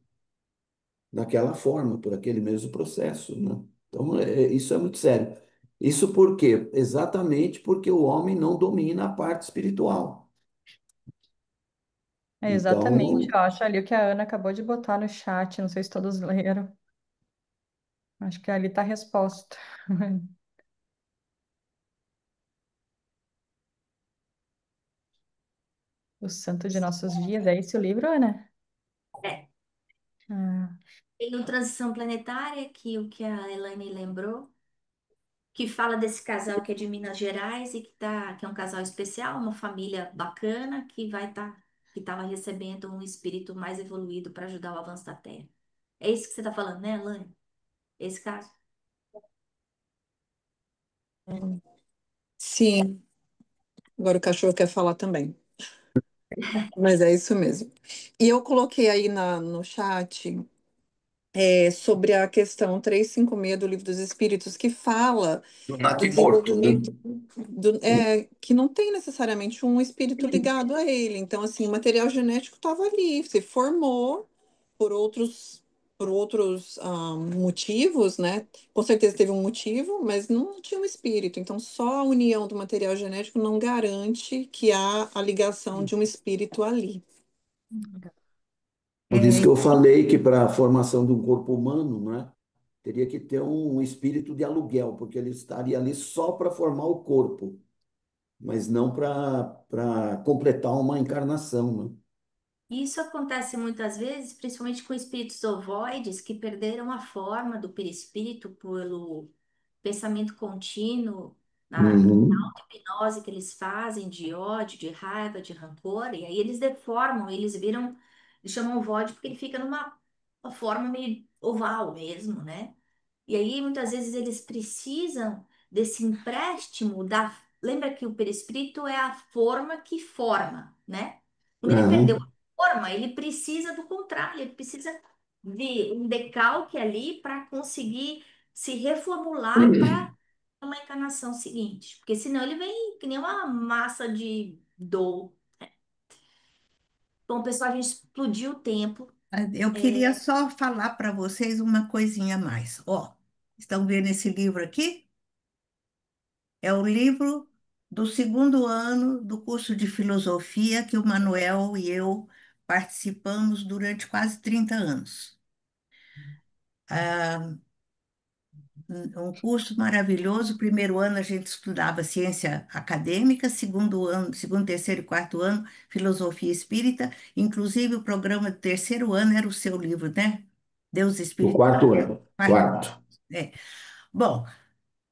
daquela forma, por aquele mesmo processo, né? Então, isso é muito sério. Isso por quê? Exatamente porque o homem não domina a parte espiritual. é exatamente, Então, eu acho ali o que a Ana acabou de botar no chat, não sei se todos leram. Acho que ali está a resposta. O Santo de Nossos Dias, é esse o livro, Ana? É. Ah, Tem o Transição Planetária, que o que a Elaine lembrou, que fala desse casal que é de Minas Gerais e que é um casal especial, uma família bacana que estava recebendo um espírito mais evoluído para ajudar o avanço da Terra. É isso que você está falando, né, Elaine? Esse caso? Sim, agora o cachorro quer falar também, mas é isso mesmo. E eu coloquei aí no chat sobre a questão 356 do Livro dos Espíritos, que fala do do natimorto, né? desenvolvimento que não tem necessariamente um espírito ligado a ele. Então, assim, o material genético estava ali, se formou por outros motivos, né? Com certeza teve um motivo, mas não tinha um espírito. Então, só a união do material genético não garante que há a ligação de um espírito ali. Por isso É, que eu falei que para a formação de um corpo humano, né, teria que ter um espírito de aluguel, porque ele estaria ali só para formar o corpo, mas não para completar uma encarnação, né? Isso acontece muitas vezes, principalmente com espíritos ovoides que perderam a forma do perispírito pelo pensamento contínuo, na Uhum. hipnose que eles fazem de ódio, de raiva, de rancor, e aí eles deformam, eles chamam void porque ele fica numa uma forma meio oval mesmo, né? E aí, muitas vezes, eles precisam desse empréstimo da. Lembra que o perispírito é a forma que forma, né? Quando ele perdeu Aham. a forma, ele precisa do contrário, ele precisa de um decalque ali para conseguir se reformular para uma encarnação seguinte. Porque senão ele vem que nem uma massa de dor. Bom, pessoal, a gente explodiu o tempo. eu queria só falar para vocês uma coisinha a mais. Ó, estão vendo esse livro aqui? É o livro do segundo ano do curso de filosofia que o Manuel e eu participamos durante quase 30 anos. Ah, um curso maravilhoso. Primeiro ano a gente estudava ciência acadêmica, segundo ano, segundo, terceiro e quarto ano, filosofia espírita. Inclusive o programa do terceiro ano era o seu livro, né? Deus, O Espírito, quarto ano. quarto. Quarto. É. Bom,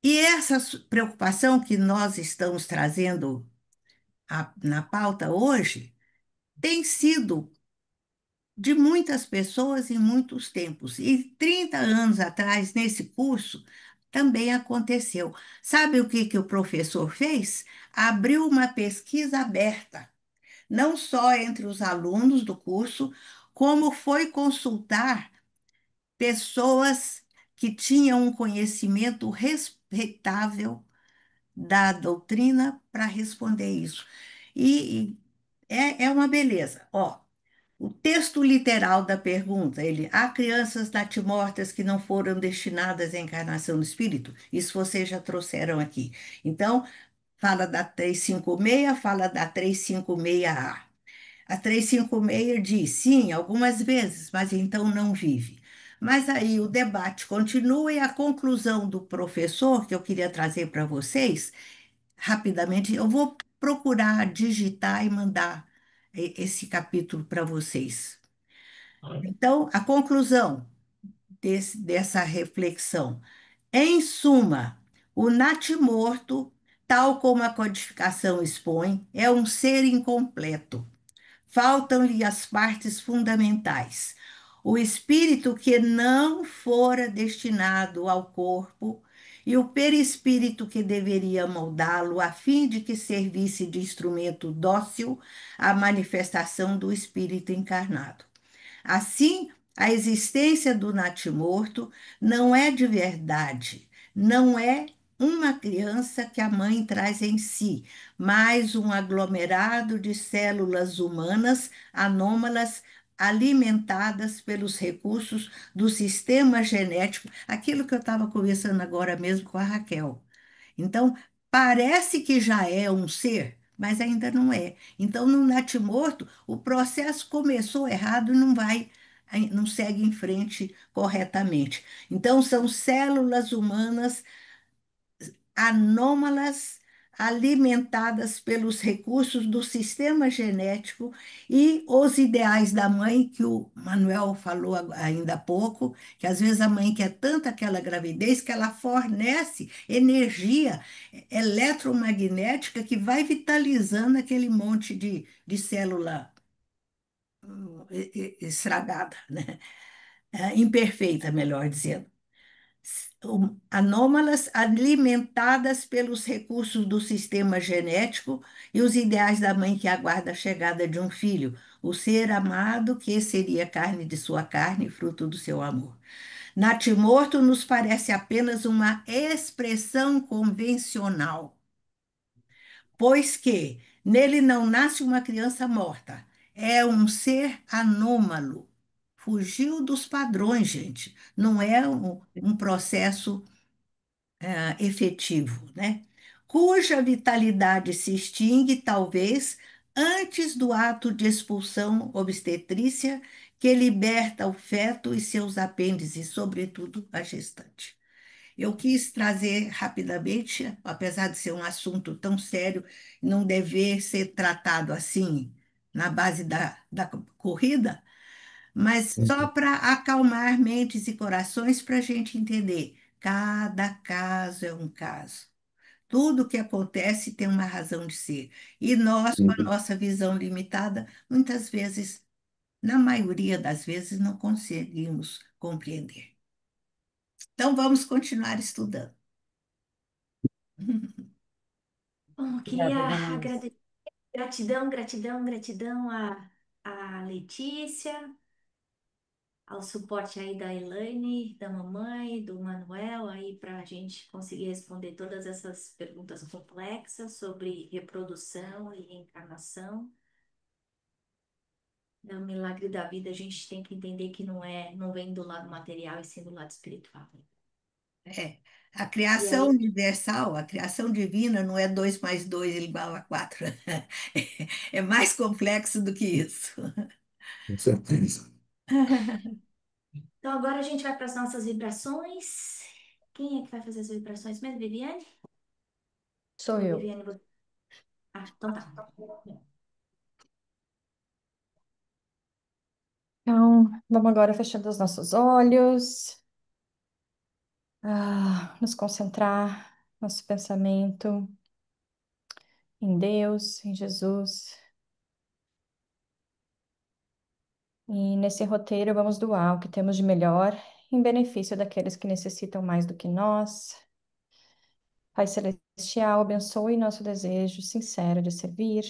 e essa preocupação que nós estamos trazendo na pauta hoje tem sido de muitas pessoas em muitos tempos. E 30 anos atrás, nesse curso, também aconteceu. Sabe o que o professor fez? Abriu uma pesquisa aberta, não só entre os alunos do curso, como foi consultar pessoas que tinham um conhecimento respeitável da doutrina para responder isso. E é uma beleza. Ó, o texto literal da pergunta, há crianças natimortas que não foram destinadas à encarnação do espírito? Isso vocês já trouxeram aqui. Então, fala da 356, fala da 356A. A 356 diz, sim, algumas vezes, mas então não vive. Mas aí o debate continua e a conclusão do professor, que eu queria trazer para vocês, rapidamente, eu vou procurar digitar e mandar esse capítulo para vocês. Então, a conclusão dessa reflexão. Em suma, o natimorto, tal como a codificação expõe, é um ser incompleto. Faltam-lhe as partes fundamentais. O espírito que não fora destinado ao corpo e o perispírito que deveria moldá-lo a fim de que servisse de instrumento dócil à manifestação do espírito encarnado. Assim, a existência do natimorto não é de verdade, não é uma criança que a mãe traz em si, mas um aglomerado de células humanas anômalas alimentadas pelos recursos do sistema genético, aquilo que eu estava conversando agora mesmo com a Raquel. Então, parece que já é um ser, mas ainda não é. Então, no natimorto, o processo começou errado e não segue em frente corretamente. Então, são células humanas anômalas alimentadas pelos recursos do sistema genético e os ideais da mãe, que o Manuel falou ainda há pouco, que às vezes a mãe quer tanto aquela gravidez que ela fornece energia eletromagnética que vai vitalizando aquele monte de célula estragada, né? Imperfeita, melhor dizendo. Anômalas alimentadas pelos recursos do sistema genético e os ideais da mãe que aguarda a chegada de um filho, o ser amado que seria carne de sua carne, fruto do seu amor. Natimorto nos parece apenas uma expressão convencional, pois que nele não nasce uma criança morta, é um ser anômalo. Fugiu dos padrões, gente. Não é um processo efetivo, né? Cuja vitalidade se extingue, talvez, antes do ato de expulsão obstetrícia que liberta o feto e seus apêndices, sobretudo a gestante. Eu quis trazer rapidamente, apesar de ser um assunto tão sério, não dever ser tratado assim, na base da corrida, mas só para acalmar mentes e corações para a gente entender. Cada caso é um caso. Tudo que acontece tem uma razão de ser. E nós, com a nossa visão limitada, muitas vezes, na maioria das vezes, não conseguimos compreender. Então, vamos continuar estudando. Bom, queria Obrigada, Vanessa. agradecer, gratidão, gratidão, gratidão à Letícia, ao suporte aí da Elaine, da mamãe, do Manuel, aí para a gente conseguir responder todas essas perguntas complexas sobre reprodução e reencarnação. É o milagre da vida, a gente tem que entender que não vem do lado material, e sim do lado espiritual. É, a E criação aí, universal, a criação divina não é 2 mais 2 igual a 4. É mais complexo do que isso. Com certeza. então agora a gente vai para as nossas vibrações. Quem é que vai fazer as vibrações mesmo, Viviane? Sou Ou eu. Viviane, você? Ah, então tá. Então, vamos agora fechando os nossos olhos, nos concentrar, nosso pensamento em Deus, em Jesus. E nesse roteiro vamos doar o que temos de melhor em benefício daqueles que necessitam mais do que nós. Pai Celestial, abençoe nosso desejo sincero de servir,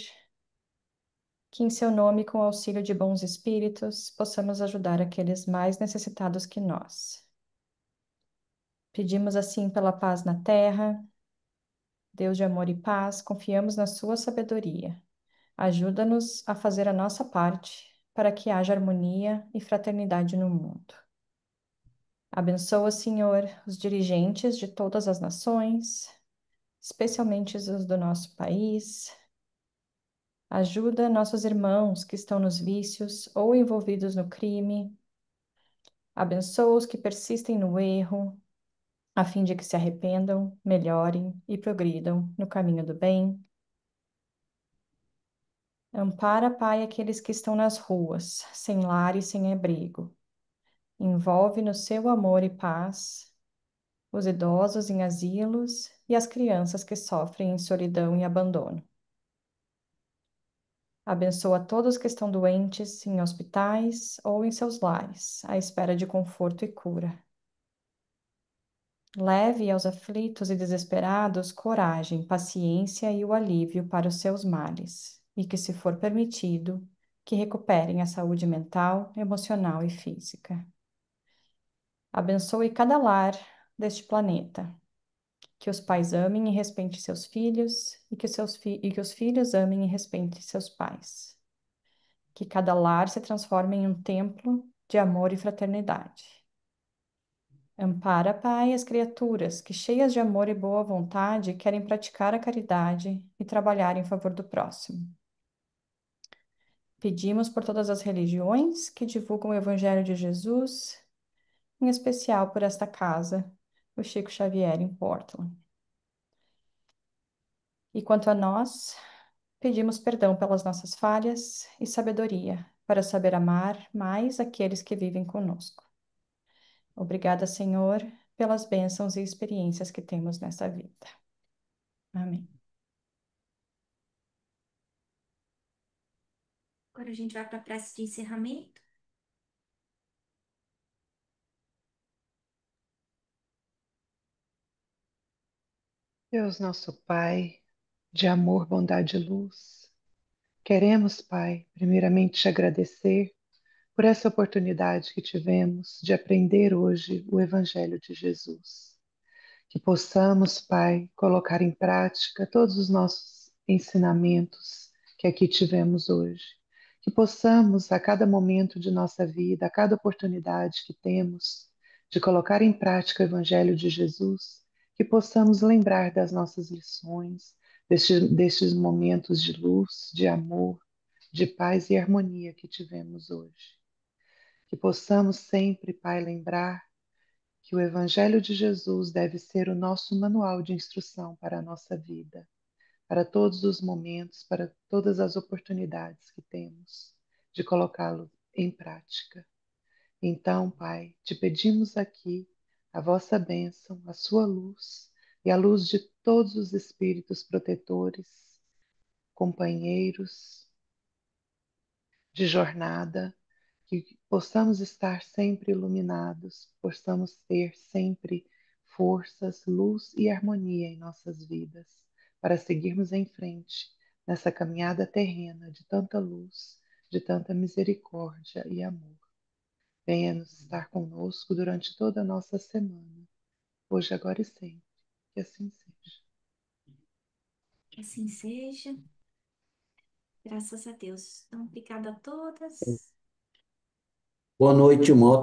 que em seu nome, com o auxílio de bons espíritos, possamos ajudar aqueles mais necessitados que nós. Pedimos assim pela paz na terra. Deus de amor e paz, confiamos na sua sabedoria. Ajuda-nos a fazer a nossa parte para que haja harmonia e fraternidade no mundo. Abençoa, Senhor, os dirigentes de todas as nações, especialmente os do nosso país. Ajuda nossos irmãos que estão nos vícios ou envolvidos no crime. Abençoa os que persistem no erro, a fim de que se arrependam, melhorem e progridam no caminho do bem. Ampara, Pai, aqueles que estão nas ruas, sem lar e sem abrigo. Envolve no seu amor e paz os idosos em asilos e as crianças que sofrem em solidão e abandono. Abençoa todos que estão doentes em hospitais ou em seus lares, à espera de conforto e cura. Leve aos aflitos e desesperados coragem, paciência e o alívio para os seus males, e que, se for permitido, que recuperem a saúde mental, emocional e física. Abençoe cada lar deste planeta, que os pais amem e respeitem seus filhos, e que os filhos amem e respeitem seus pais. Que cada lar se transforme em um templo de amor e fraternidade. Ampara, Pai, as criaturas que, cheias de amor e boa vontade, querem praticar a caridade e trabalhar em favor do próximo. Pedimos por todas as religiões que divulgam o Evangelho de Jesus, em especial por esta casa, o Chico Xavier, em Portland. E quanto a nós, pedimos perdão pelas nossas falhas e sabedoria para saber amar mais aqueles que vivem conosco. Obrigada, Senhor, pelas bênçãos e experiências que temos nessa vida. Amém. Agora a gente vai para a prece de encerramento. Deus nosso Pai, de amor, bondade e luz, queremos, Pai, primeiramente te agradecer por essa oportunidade que tivemos de aprender hoje o Evangelho de Jesus. Que possamos, Pai, colocar em prática todos os nossos ensinamentos que aqui tivemos hoje. Que possamos, a cada momento de nossa vida, a cada oportunidade que temos de colocar em prática o Evangelho de Jesus, que possamos lembrar das nossas lições, destes momentos de luz, de amor, de paz e harmonia que tivemos hoje. Que possamos sempre, Pai, lembrar que o Evangelho de Jesus deve ser o nosso manual de instrução para a nossa vida, para todos os momentos, para todas as oportunidades que temos de colocá-lo em prática. Então, Pai, te pedimos aqui a vossa bênção, a sua luz e a luz de todos os espíritos protetores, companheiros de jornada, que possamos estar sempre iluminados, possamos ter sempre forças, luz e harmonia em nossas vidas, para seguirmos em frente nessa caminhada terrena de tanta luz, de tanta misericórdia e amor. Venha-nos estar conosco durante toda a nossa semana, hoje, agora e sempre. Que assim seja. Que assim seja. Graças a Deus. Então, obrigada a todas. Boa noite, uma ótima